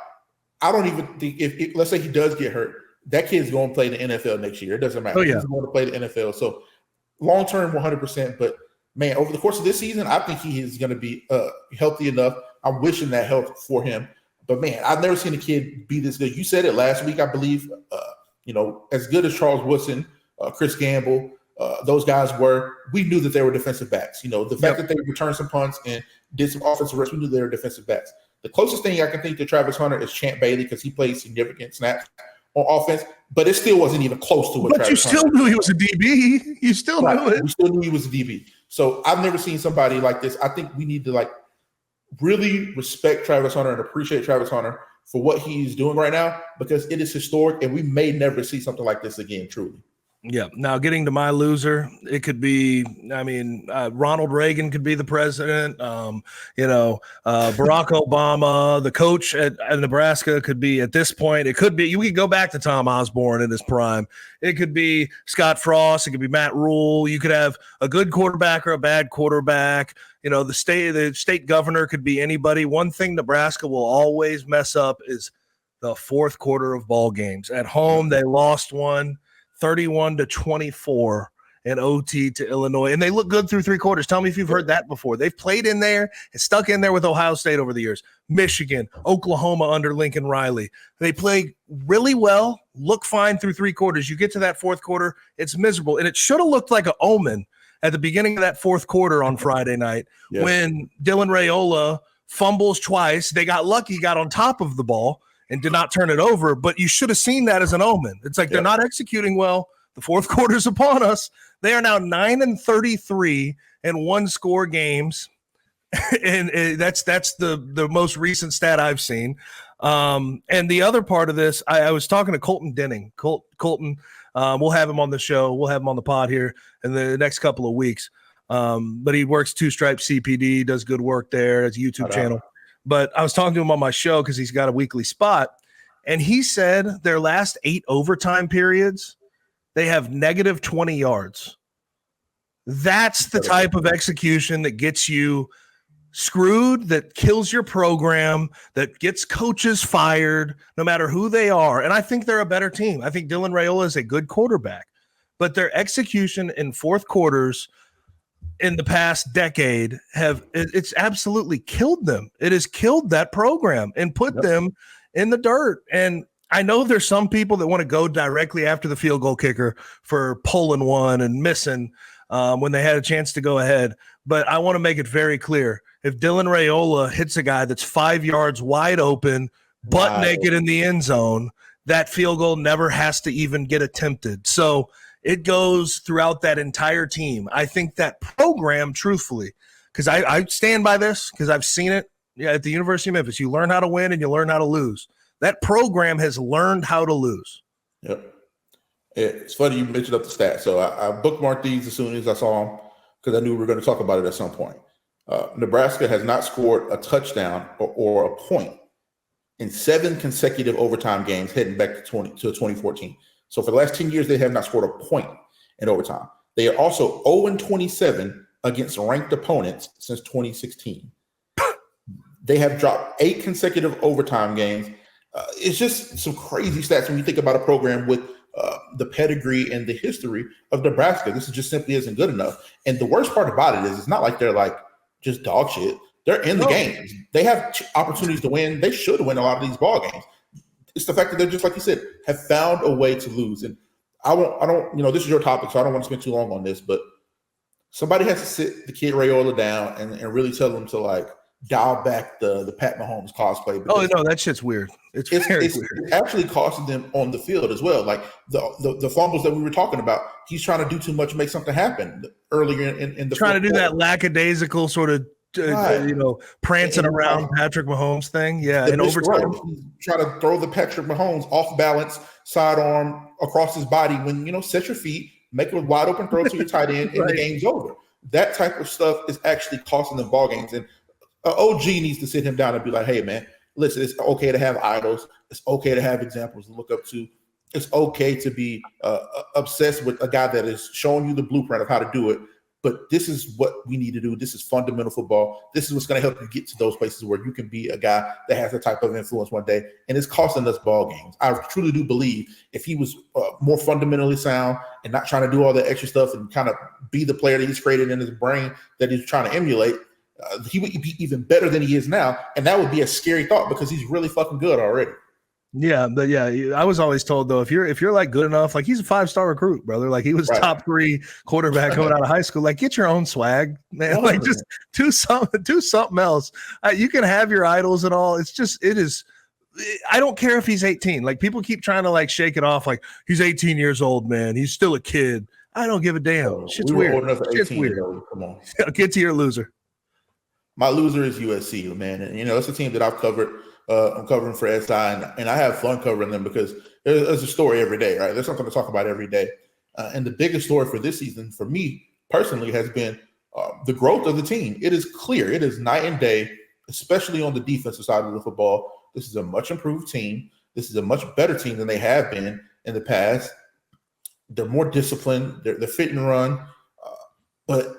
I don't even think if let's say he does get hurt, that kid's going to play the NFL next year. It doesn't matter. Oh, yeah. He's going to play the NFL. So long term, 100%. But man, over the course of this season, I think he is going to be healthy enough. I'm wishing that health for him. But man, I've never seen a kid be this good. You said it last week, I believe. As good as Charles Woodson, Chris Gamble, those guys were, we knew that they were defensive backs. The fact that they returned some punts and did some offensive reps, we knew they were defensive backs. The closest thing I can think to Travis Hunter is Champ Bailey, because he played significant snaps on offense, but it still wasn't even close to what Travis Hunter. But you still knew he was a DB. You still knew it. We still knew he was a DB. So I've never seen somebody like this. I think we need to really respect Travis Hunter and appreciate Travis Hunter for what he's doing right now, because it is historic, and we may never see something like this again, truly. Yeah. Now, getting to my loser, it could be, Ronald Reagan could be the president. Barack Obama, the coach at Nebraska could be at this point. It could be, you could go back to Tom Osborne in his prime. It could be Scott Frost. It could be Matt Rule. You could have a good quarterback or a bad quarterback. The state governor could be anybody. One thing Nebraska will always mess up is the fourth quarter of ball games. At home, they lost one 31-24 in OT to Illinois, and they look good through 3 quarters. Tell me if you've heard that before. They've played in there and stuck in there with Ohio State over the years. Michigan, Oklahoma under Lincoln Riley. They play really well, look fine through 3 quarters. You get to that fourth quarter, it's miserable, and it should have looked like an omen at the beginning of that fourth quarter on Friday night when Dylan Raiola fumbles twice. They got lucky, got on top of the ball and did not turn it over, but you should have seen that as an omen. It's like they're not executing well. The fourth quarter's upon us. They are now 9-33 in one-score games. And that's the most recent stat I've seen. And the other part of this, I was talking to Colton Denning. Colton, we'll have him on the show. We'll have him on the pod here in the next couple of weeks. But he works Two Stripes CPD, does good work there as a YouTube channel. But I was talking to him on my show because he's got a weekly spot. And he said their last 8 overtime periods, they have negative 20 yards. That's the type of execution that gets you screwed, that kills your program, that gets coaches fired, no matter who they are. And I think they're a better team. I think Dylan Raiola is a good quarterback, but their execution in fourth quarters in the past decade it's absolutely killed them. It has killed that program and put them in the dirt. And I know there's some people that want to go directly after the field goal kicker for pulling one and missing when they had a chance to go ahead. But I want to make it very clear. If Dylan Raiola hits a guy that's 5 yards wide open, butt naked in the end zone, that field goal never has to even get attempted. So it goes throughout that entire team. I think that program, truthfully, because I stand by this because I've seen it at the University of Memphis. You learn how to win and you learn how to lose. That program has learned how to lose. Yep. It's funny you mentioned up the stats. So I bookmarked these as soon as I saw them because I knew we were going to talk about it at some point. Nebraska has not scored a touchdown or a point in 7 consecutive overtime games heading back to 2014. So for the last 10 years, they have not scored a point in overtime. They are also 0-27 against ranked opponents since 2016. They have dropped 8 consecutive overtime games. It's just some crazy stats when you think about a program with the pedigree and the history of Nebraska. This just simply isn't good enough. And the worst part about it is it's not like they're like just dog shit. They're in the games. They have opportunities to win. They should win a lot of these ball games. It's the fact that they're just, like you said, have found a way to lose. And I don't, this is your topic, so I don't want to spend too long on this, but somebody has to sit the kid Raiola down and really tell him to like dial back the Pat Mahomes cosplay. Oh no, that shit's weird. It's weird. It's actually costing them on the field as well. Like the fumbles that we were talking about, he's trying to do too much, make something happen earlier in the trying to do that lackadaisical sort of prancing around Patrick Mahomes thing. Yeah, in overtime, try to throw the Patrick Mahomes off balance sidearm across his body when set your feet, make a wide open throw to your tight end, and the game's over. That type of stuff is actually costing them ball games. And OG needs to sit him down and be like, hey, man, listen, it's okay to have idols. It's okay to have examples to look up to. It's okay to be obsessed with a guy that is showing you the blueprint of how to do it. But this is what we need to do. This is fundamental football. This is what's going to help you get to those places where you can be a guy that has the type of influence one day. And it's costing us ball games. I truly do believe if he was more fundamentally sound and not trying to do all the extra stuff and kind of be the player that he's created in his brain that he's trying to emulate, he would be even better than he is now. And that would be a scary thought because he's really fucking good already. Yeah, but I was always told though, if you're like good enough, like he's a 5-star recruit, brother. Like he was top 3 quarterback coming out of high school. Like get your own swag, man. Like just do something else. You can have your idols and all. It is. I don't care if he's 18. Like people keep trying to like shake it off. Like he's 18 years old, man. He's still a kid. I don't give a damn. Shit's weird. Shit's weird. Come on, get to your loser. My loser is USC, man. And it's a team that I've covered. I'm covering for SI, and I have fun covering them because there's a story every day, right? There's something to talk about every day. And the biggest story for this season, for me personally, has been the growth of the team. It is clear. It is night and day, especially on the defensive side of the football. This is a much improved team. This is a much better team than they have been in the past. They're more disciplined. They're fit and run. But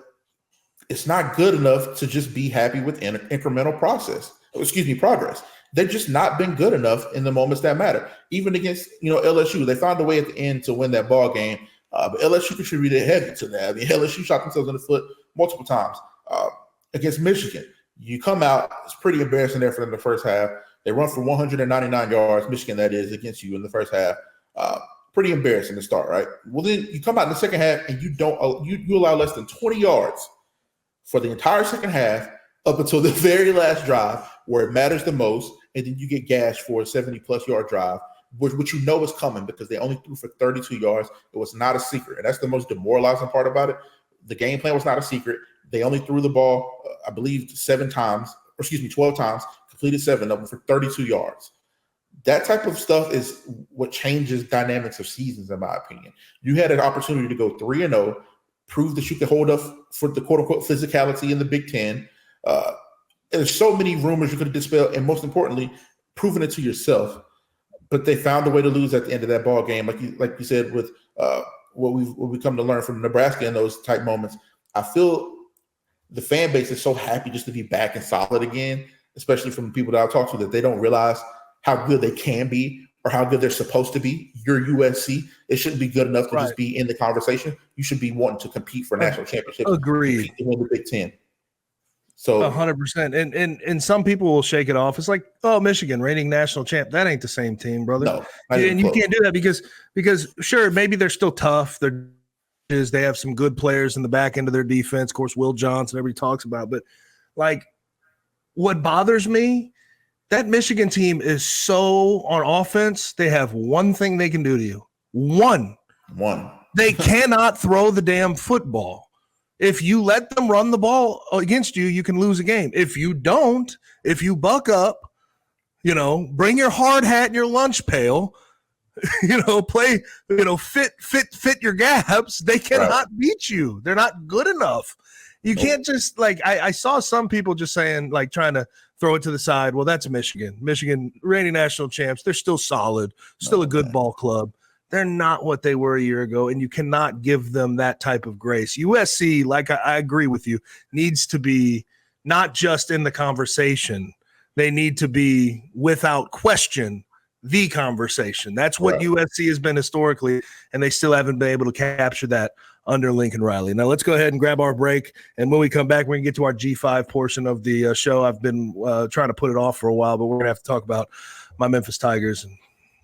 it's not good enough to just be happy with incremental progress. They've just not been good enough in the moments that matter. Even against, LSU, they found a way at the end to win that ball game. But LSU contributed heavy to that. I mean, LSU shot themselves in the foot multiple times. Against Michigan, you come out, it's pretty embarrassing there for them in the first half. They run for 199 yards, Michigan that is, against you in the first half. Pretty embarrassing to start, right? Well, then you come out in the second half and you allow less than 20 yards for the entire second half up until the very last drive where it matters the most, and then you get gashed for a 70-plus yard drive, which you know is coming because they only threw for 32 yards. It was not a secret, and that's the most demoralizing part about it. The game plan was not a secret. They only threw the ball, I believe, 12 times, completed 7 of them for 32 yards. That type of stuff is what changes dynamics of seasons, in my opinion. You had an opportunity to go 3-0, prove that you could hold up for the quote-unquote physicality in the Big Ten. There's so many rumors you could have dispelled, and most importantly, proven it to yourself. But they found a way to lose at the end of that ball game, like you said, with what we come to learn from Nebraska in those type moments. I feel the fan base is so happy just to be back and solid again, especially from people that I've talked to, that they don't realize how good they can be or how good they're supposed to be. You're USC. It shouldn't be good enough to just be in the conversation. You should be wanting to compete for national championships. Agreed. To win the Big Ten. So 100%. And some people will shake it off. It's like, oh, Michigan, reigning national champ. That ain't the same team, brother. No, and you can't do that because sure, maybe they're still tough. They have some good players in the back end of their defense. Of course, Will Johnson, everybody talks about. But like, what bothers me, that Michigan team is so on offense. They have one thing they can do to you. One. They cannot throw the damn football. If you let them run the ball against you, you can lose a game. If you don't, if you buck up, bring your hard hat and your lunch pail, play, fit your gaps. They cannot beat you. They're not good enough. You can't just I saw some people just saying, trying to throw it to the side. Well, that's Michigan. Michigan, reigning national champs. They're still solid, still a good ball club. They're not what they were a year ago, and you cannot give them that type of grace. USC, I agree with you, needs to be not just in the conversation. They need to be, without question, the conversation. That's what USC has been historically, and they still haven't been able to capture that under Lincoln Riley. Now, let's go ahead and grab our break, and when we come back, we're going to get to our G5 portion of the show. I've been trying to put it off for a while, but we're going to have to talk about my Memphis Tigers and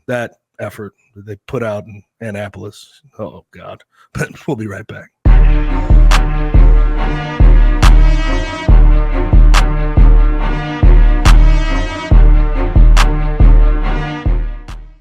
that effort that they put out in Annapolis. Oh, God. But we'll be right back.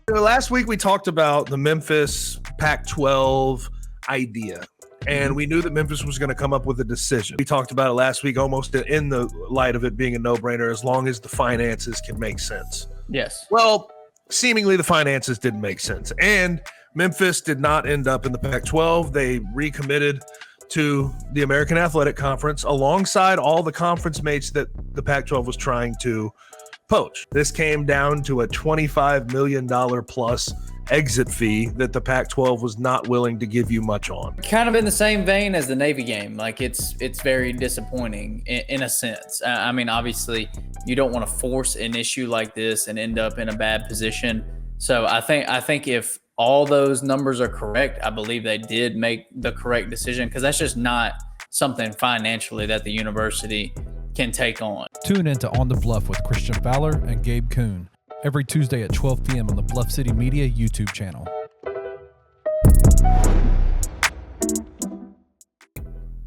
Last week we talked about the Memphis Pac-12 idea, and we knew that Memphis was going to come up with a decision. We talked about it last week almost in the light of it being a no-brainer as long as the finances can make sense. Yes. Well, seemingly the finances didn't make sense, and Memphis did not end up in the Pac-12. They recommitted to the American Athletic Conference alongside all the conference mates that the Pac-12 was trying to poach. This came down to a $25 million plus exit fee that the Pac-12 was not willing to give you much on. Kind of in the same vein as the Navy game. It's very disappointing in a sense. I mean, obviously, you don't want to force an issue like this and end up in a bad position. So I think if all those numbers are correct, I believe they did make the correct decision, because that's just not something financially that the university can take on. Tune into On the Bluff with Christian Fowler and Gabe Kuhn every Tuesday at 12 p.m. on the Bluff City Media YouTube channel.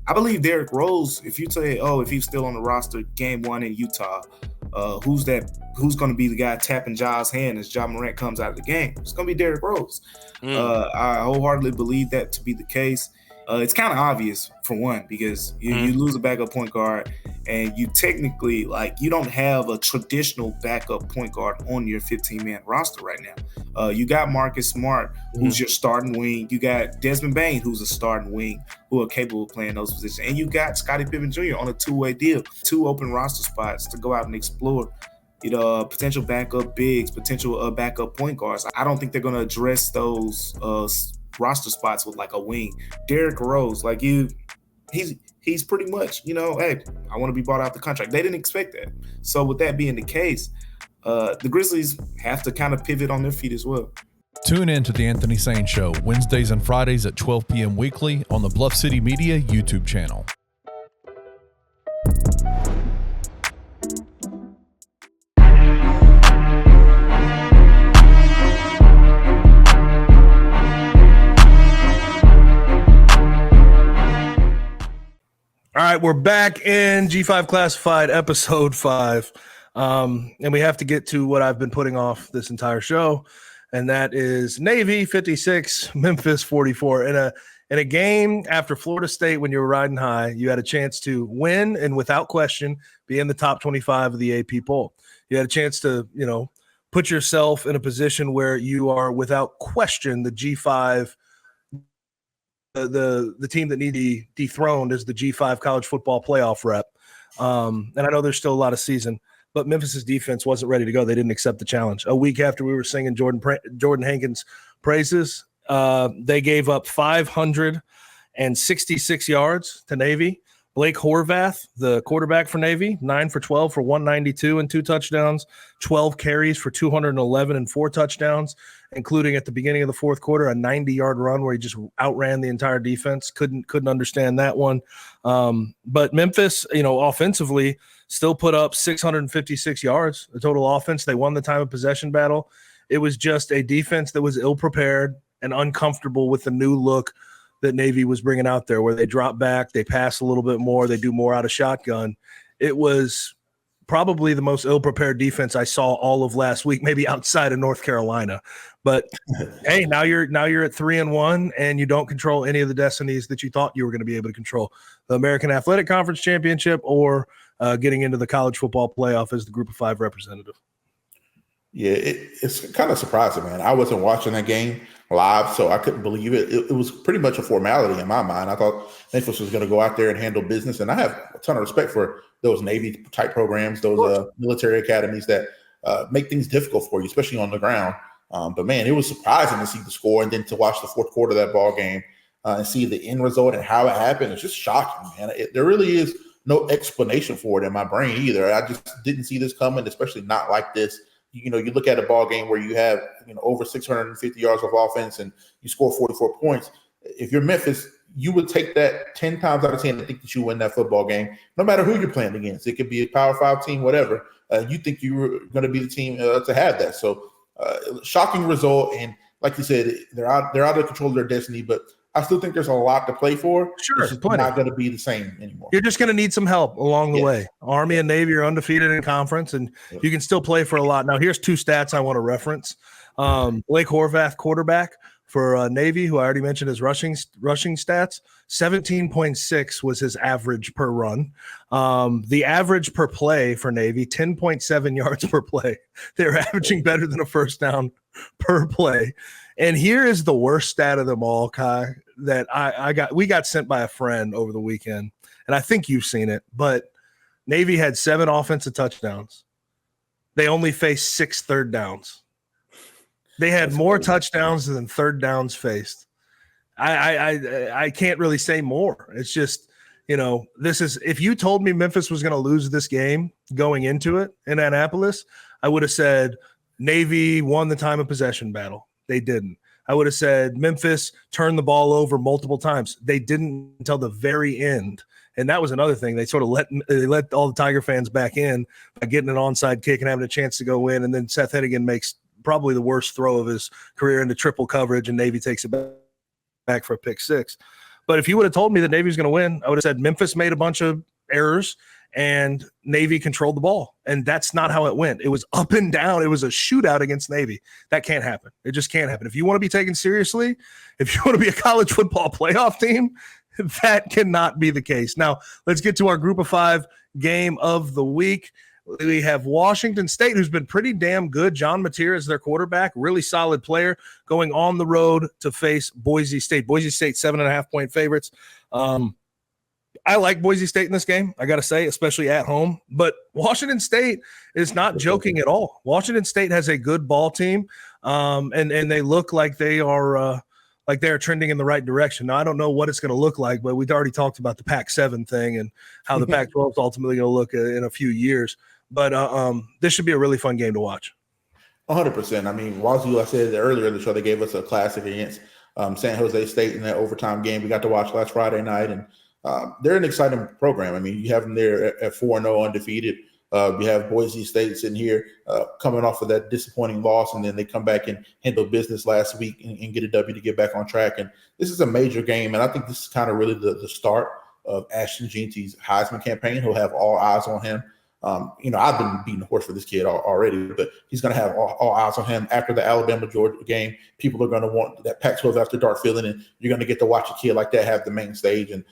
I believe Derrick Rose, if you say, if he's still on the roster game 1 in Utah, who's going to be the guy tapping Ja's hand as Ja Morant comes out of the game? It's going to be Derrick Rose. I wholeheartedly believe that to be the case. It's kind of obvious, for one, because you lose a backup point guard, and you technically, you don't have a traditional backup point guard on your 15-man roster right now. You got Marcus Smart, who's your starting wing. You got Desmond Bane, who's a starting wing, who are capable of playing those positions. And you got Scottie Pippen Jr. on a 2-way deal, 2 open roster spots to go out and explore. Potential backup bigs, potential backup point guards. I don't think they're going to address those roster spots with a wing. Derrick Rose, he's pretty much, hey, I want to be bought out the contract. They didn't expect that. So with that being the case, the Grizzlies have to kind of pivot on their feet as well. Tune in to The Anthony Sane Show Wednesdays and Fridays at 12 p.m. weekly on the Bluff City Media YouTube channel. right, we're back in G5 Classified, episode 5. And we have to get to what I've been putting off this entire show, and that is Navy 56, Memphis 44. In a game after Florida State, when you were riding high, you had a chance to win and without question be in the top 25 of the AP poll. You had a chance to, put yourself in a position where you are without question the G5, the team that need to be dethroned is the G5 college football playoff rep. And I know there's still a lot of season, but Memphis's defense wasn't ready to go. They didn't accept the challenge. A week after we were singing Jordan Hankins praises, they gave up 566 yards to Navy. Blake Horvath, the quarterback for Navy, 9 for 12 for 192 and 2 touchdowns, 12 carries for 211 and 4 touchdowns, including at the beginning of the fourth quarter, a 90-yard run where he just outran the entire defense. Couldn't understand that one. But Memphis, offensively still put up 656 yards, the total offense. They won the time of possession battle. It was just a defense that was ill-prepared and uncomfortable with the new look that Navy was bringing out there, where they drop back, they pass a little bit more, they do more out of shotgun. It was probably the most ill-prepared defense I saw all of last week, maybe outside of North Carolina. But hey, now you're at 3-1, and you don't control any of the destinies that you thought you were going to be able to control: the American Athletic Conference Championship or getting into the college football playoff as the Group of 5 representative. Yeah, it's kind of surprising, man. I wasn't watching that game live, so I couldn't believe it. It was pretty much a formality in my mind. I thought Memphis was going to go out there and handle business, and I have a ton of respect for those Navy-type programs, those military academies that make things difficult for you, especially on the ground. But, man, it was surprising to see the score and then to watch the fourth quarter of that ball game and see the end result and how it happened. It's just shocking, man. There really is no explanation for it in my brain either. I just didn't see this coming, especially not like this. You look at a ball game where you have, over 650 yards of offense and you score 44 points. If you're Memphis, you would take that 10 times out of 10 and think that you win that football game, no matter who you're playing against. It could be a Power 5 team, whatever. You think you were going to be the team to have that. So shocking result. And like you said, they're out of control of their destiny, but I still think there's a lot to play for. Sure, it's not going to be the same anymore. You're just going to need some help along the way. Army and Navy are undefeated in conference, and you can still play for a lot. Now, here's 2 stats I want to reference. Blake Horvath, quarterback for Navy, who I already mentioned his rushing stats, 17.6 was his average per run. The average per play for Navy, 10.7 yards per play. They're averaging better than a first down per play. And here is the worst stat of them all, Kai, that we got sent by a friend over the weekend, and I think you've seen it, but Navy had 7 offensive touchdowns. They only faced 6 third downs. They had more touchdowns than third downs faced. I can't really say more. It's just, this is, if you told me Memphis was going to lose this game going into it in Annapolis, I would have said Navy won the time of possession battle. They didn't. I would have said Memphis turned the ball over multiple times. They didn't until the very end. And that was another thing. They sort of let all the Tiger fans back in by getting an onside kick and having a chance to go in. And then Seth Hennigan makes probably the worst throw of his career into triple coverage, and Navy takes it back for a pick 6. But if you would have told me that Navy was going to win, I would have said Memphis made a bunch of errors and Navy controlled the ball. And that's not how it went. It was up and down. It was a shootout against Navy. That can't happen. It just can't happen. If you want to be taken seriously, if you want to be a college football playoff team, that cannot be the case. Now, let's get to our Group of 5 game of the week. We have Washington State, who's been pretty damn good. John Mateer is their quarterback, really solid player, going on the road to face Boise State. Boise State, 7.5-point favorites. I like Boise State in this game, I got to say, especially at home. But Washington State is not joking at all. Washington State has a good ball team, and they look like they are trending in the right direction. Now, I don't know what it's going to look like, but we've already talked about the Pac-7 thing and how the Pac-12 is ultimately going to look in a few years. But this should be a really fun game to watch. 100%. I mean, Wazoo, I said earlier in the show, they gave us a classic against San Jose State in that overtime game we got to watch last Friday night. And they're an exciting program. I mean, you have them there at 4-0 undefeated. You have Boise State sitting here coming off of that disappointing loss, and then they come back and handle business last week and get a W to get back on track. And this is a major game, and I think this is kind of really the start of Ashton Jeanty's Heisman campaign. He'll have all eyes on him. I've been beating the horse for this kid already, but he's going to have all eyes on him after the Alabama-Georgia game. People are going to want that Pac-12 after dark feeling, and you're going to get to watch a kid like that have the main stage. And,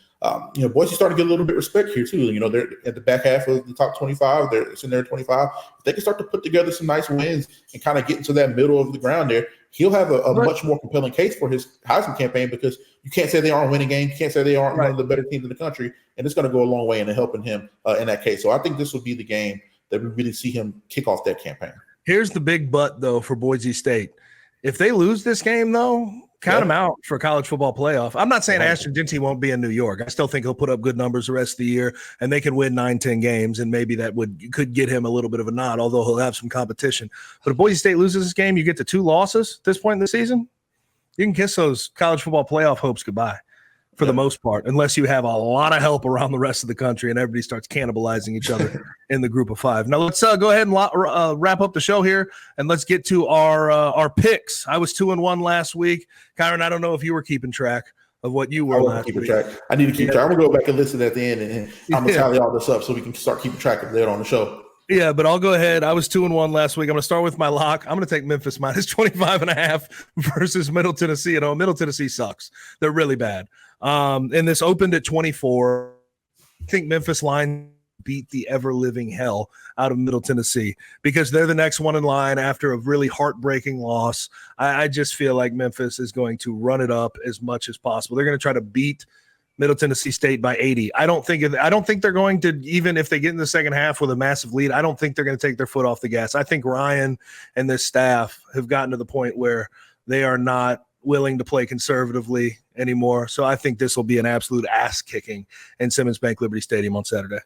Boise starting to get a little bit of respect here, too. They're at the back half of the top 25. They're in there at 25. If they can start to put together some nice wins and kind of get into that middle of the ground there, he'll have a much more compelling case for his Heisman campaign, because you can't say they aren't winning games. You can't say they aren't one of the better teams in the country. And it's going to go a long way in helping him in that case. So I think this will be the game that we really see him kick off that campaign. Here's the big but, though, for Boise State. If they lose this game, though, count them out for college football playoff. I'm not saying Ashton Jeanty won't be in New York. I still think he'll put up good numbers the rest of the year, and they can win 9-10 games, and maybe that could get him a little bit of a nod, although he'll have some competition. But if Boise State loses this game, you get to 2 losses at this point in the season, you can kiss those college football playoff hopes goodbye for the most part, unless you have a lot of help around the rest of the country and everybody starts cannibalizing each other in the group of 5. Now let's go ahead and wrap up the show here, and let's get to our picks. I was 2-1 last week. Kyron, I don't know if you were keeping track of what you were last week. Track. I need to keep track. I'm going to go back and listen at the end, and I'm going to tally all this up so we can start keeping track of that on the show. Yeah, but I'll go ahead. I was 2-1 last week. I'm going to start with my lock. I'm going to take Memphis -25.5 versus Middle Tennessee. Middle Tennessee sucks. They're really bad. And this opened at 24. I think Memphis line beat the ever-living hell out of Middle Tennessee because they're the next one in line after a really heartbreaking loss. I just feel like Memphis is going to run it up as much as possible. They're going to try to beat Middle Tennessee State by 80. I don't think they're going to, even if they get in the second half with a massive lead, I don't think they're going to take their foot off the gas. I think Ryan and this staff have gotten to the point where they are not willing to play conservatively anymore. So I think this will be an absolute ass kicking in Simmons Bank Liberty Stadium on Saturday.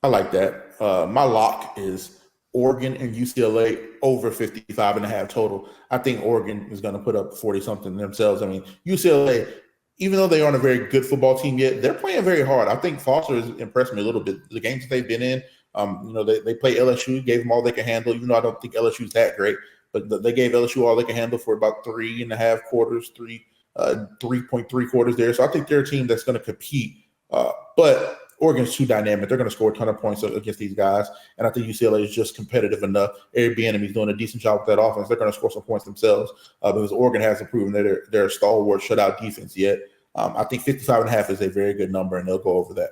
I like that. My lock is Oregon and UCLA over 55.5 total. I think Oregon is going to put up 40 something themselves. I mean, UCLA, even though they aren't a very good football team yet, they're playing very hard. I think Foster has impressed me a little bit. The games that they've been in, they play LSU, gave them all they can handle, even though I don't think LSU's that great. But they gave LSU all they can handle for about 3.5 quarters, 3.3 quarters there. So I think they're a team that's going to compete. But Oregon's too dynamic. They're going to score a ton of points against these guys. And I think UCLA is just competitive enough. Eric Bieniemy's doing a decent job with that offense. They're going to score some points themselves because Oregon hasn't proven that they're a stalwart shutout defense yet. I think 55.5 is a very good number, and they'll go over that.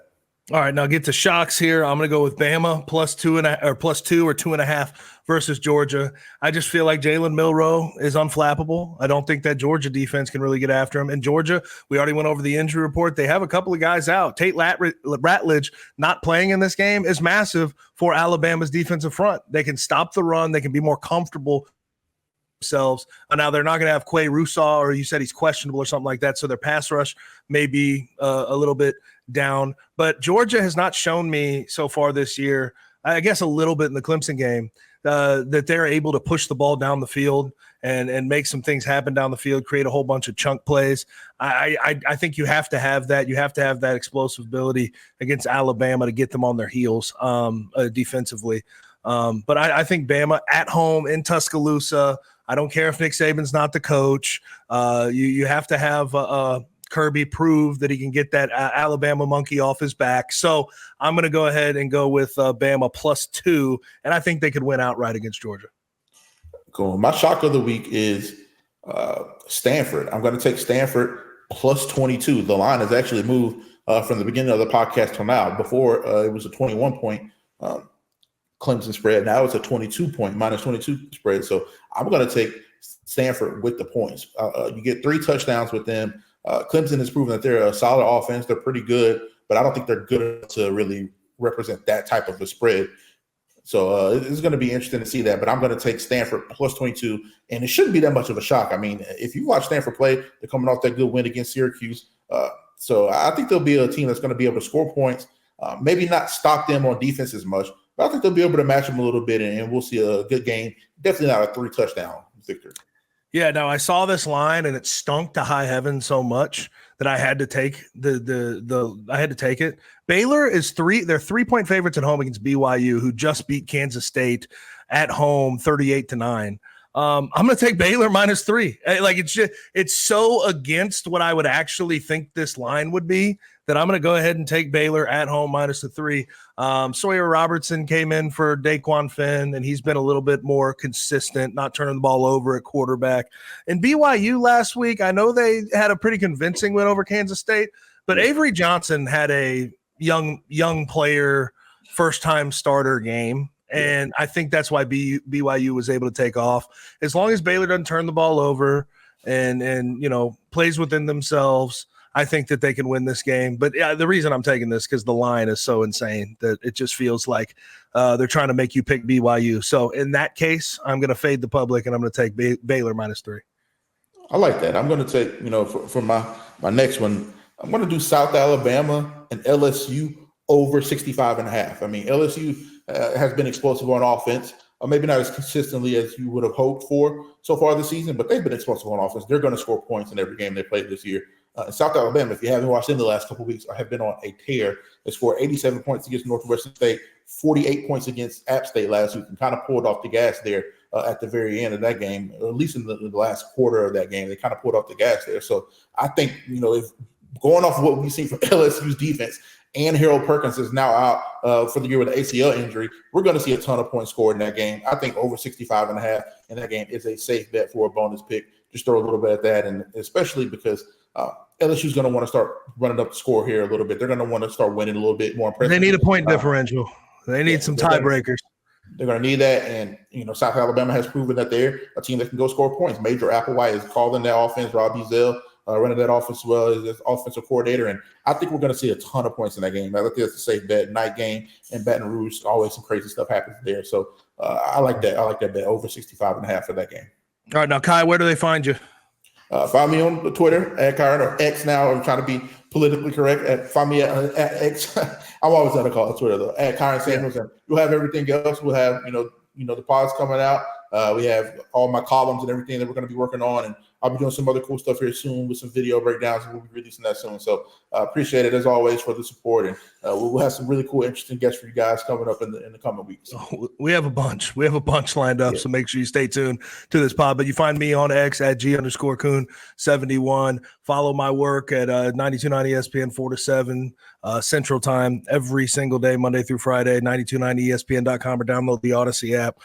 All right, now get to shocks here. I'm going to go with Bama +2 or +2.5 versus Georgia. I just feel like Jalen Milroe is unflappable. I don't think that Georgia defense can really get after him. And Georgia, we already went over the injury report. They have a couple of guys out. Tate Ratledge not playing in this game is massive for Alabama's defensive front. They can stop the run. They can be more comfortable themselves. Now they're not going to have Quay Russaw, or you said he's questionable or something like that. So their pass rush may be a little bit down. But Georgia has not shown me so far this year, I guess a little bit in the Clemson game, that they're able to push the ball down the field and make some things happen down the field, create a whole bunch of chunk plays. I think you have to have that. You have to have that explosive ability against Alabama to get them on their heels defensively. But I think Bama at home in Tuscaloosa, I don't care if Nick Saban's not the coach. You have to have Kirby prove that he can get that Alabama monkey off his back. So I'm going to go ahead and go with Bama +2, and I think they could win outright against Georgia. Cool. My shock of the week is Stanford. I'm going to take Stanford +22. The line has actually moved from the beginning of the podcast till now. Before it was a 21-point Clemson spread. Now it's a 22-point -22 spread. So I'm going to take Stanford with the points. You get 3 touchdowns with them. Clemson has proven that they're a solid offense. They're pretty good, but I don't think they're good enough to really represent that type of a spread. So it's going to be interesting to see that, but I'm going to take Stanford +22, and it shouldn't be that much of a shock. I mean, if you watch Stanford play, they're coming off that good win against Syracuse. So I think they'll be a team that's going to be able to score points, maybe not stop them on defense as much, but I think they'll be able to match them a little bit, and we'll see a good game. Definitely not a 3-touchdown victory. Yeah, now I saw this line and it stunk to high heaven so much that I had to take I had to take it. Baylor is they're 3-point favorites at home against BYU, who just beat Kansas State at home 38-9. I'm going to take Baylor -3. Like it's so against what I would actually think this line would be that I'm going to go ahead and take Baylor at home -3. Sawyer Robertson came in for Daquan Finn, and he's been a little bit more consistent, not turning the ball over at quarterback. And BYU last week, I know they had a pretty convincing win over Kansas State, but Avery Johnson had a young player, first-time starter game. And I think that's why BYU was able to take off. As long as Baylor doesn't turn the ball over and plays within themselves, I think that they can win this game. But the reason I'm taking this because the line is so insane that it just feels like they're trying to make you pick BYU. So in that case, I'm going to fade the public and I'm going to take Baylor -3. I like that. I'm going to take, for my next one, I'm going to do South Alabama and LSU over 65.5. I mean, LSU has been explosive on offense, maybe not as consistently as you would have hoped for so far this season, but they've been explosive on offense. They're going to score points in every game they played this year. South Alabama, if you haven't watched in the last couple of weeks, have been on a tear. They scored 87 points against Northwestern State, 48 points against App State last week, and kind of pulled off the gas there at the very end of that game, or at least in the last quarter of that game. They kind of pulled off the gas there. So I think, if going off of what we've seen from LSU's defense, and Harold Perkins is now out for the year with an ACL injury, we're going to see a ton of points scored in that game. I think over 65.5 in that game is a safe bet for a bonus pick. Just throw a little bit at that, and especially because LSU is going to want to start running up the score here a little bit. They're going to want to start winning a little bit more impressive. They need a point differential. They need some tiebreakers. They're going to need that, and South Alabama has proven that they're a team that can go score points. Major Applewhite is calling that offense. Rob Ezel running that offense well as his offensive coordinator, and I think we're going to see a ton of points in that game. I think that's a safe bet. Night game in Baton Rouge, always some crazy stuff happens there. So I like that. I like that bet over 65.5 for that game. All right, now Kai, where do they find you? Find me on Twitter at Kyron, or X now. I'm trying to be politically correct. Find me at X. I'm always going to call it Twitter though. At Kyron Samuels, and we'll have everything else. We'll have the pods coming out. We have all my columns and everything that we're going to be working on, and I'll be doing some other cool stuff here soon with some video breakdowns, and we'll be releasing that soon. So appreciate it as always for the support, and we'll have some really cool, interesting guests for you guys coming up in the coming weeks. We have a bunch. We have a bunch lined up, so make sure you stay tuned to this pod. But you find me on X at G_Coon71. Follow my work at 92.9 ESPN 4 to 7 Central Time every single day, Monday through Friday, 92.9ESPN.com, or download the Odyssey app.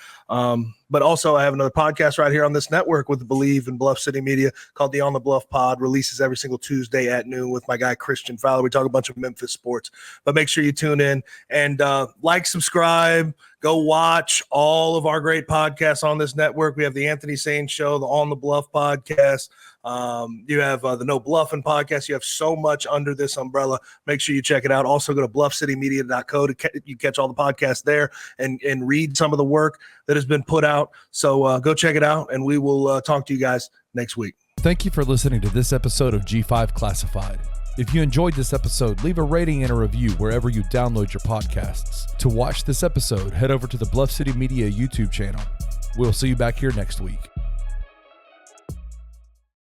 But also I have another podcast right here on this network with Believe in Bluff City Media called the On the Bluff Pod. Releases every single Tuesday at noon with my guy Christian Fowler. We talk a bunch of Memphis sports, but make sure you tune in and like, subscribe, go watch all of our great podcasts on this network. We have the Anthony Sain Show, the On the Bluff podcast. You have the No Bluffing podcast. You have so much under this umbrella. Make sure you check it out. Also go to bluffcitymedia.co to you catch all the podcasts there and read some of the work that has been put out. So go check it out, and we will talk to you guys next week. Thank you for listening to this episode of G5 Classified. If you enjoyed this episode, leave a rating and a review wherever you download your podcasts. To watch this episode, head over to the Bluff City Media YouTube channel. We'll see you back here next week.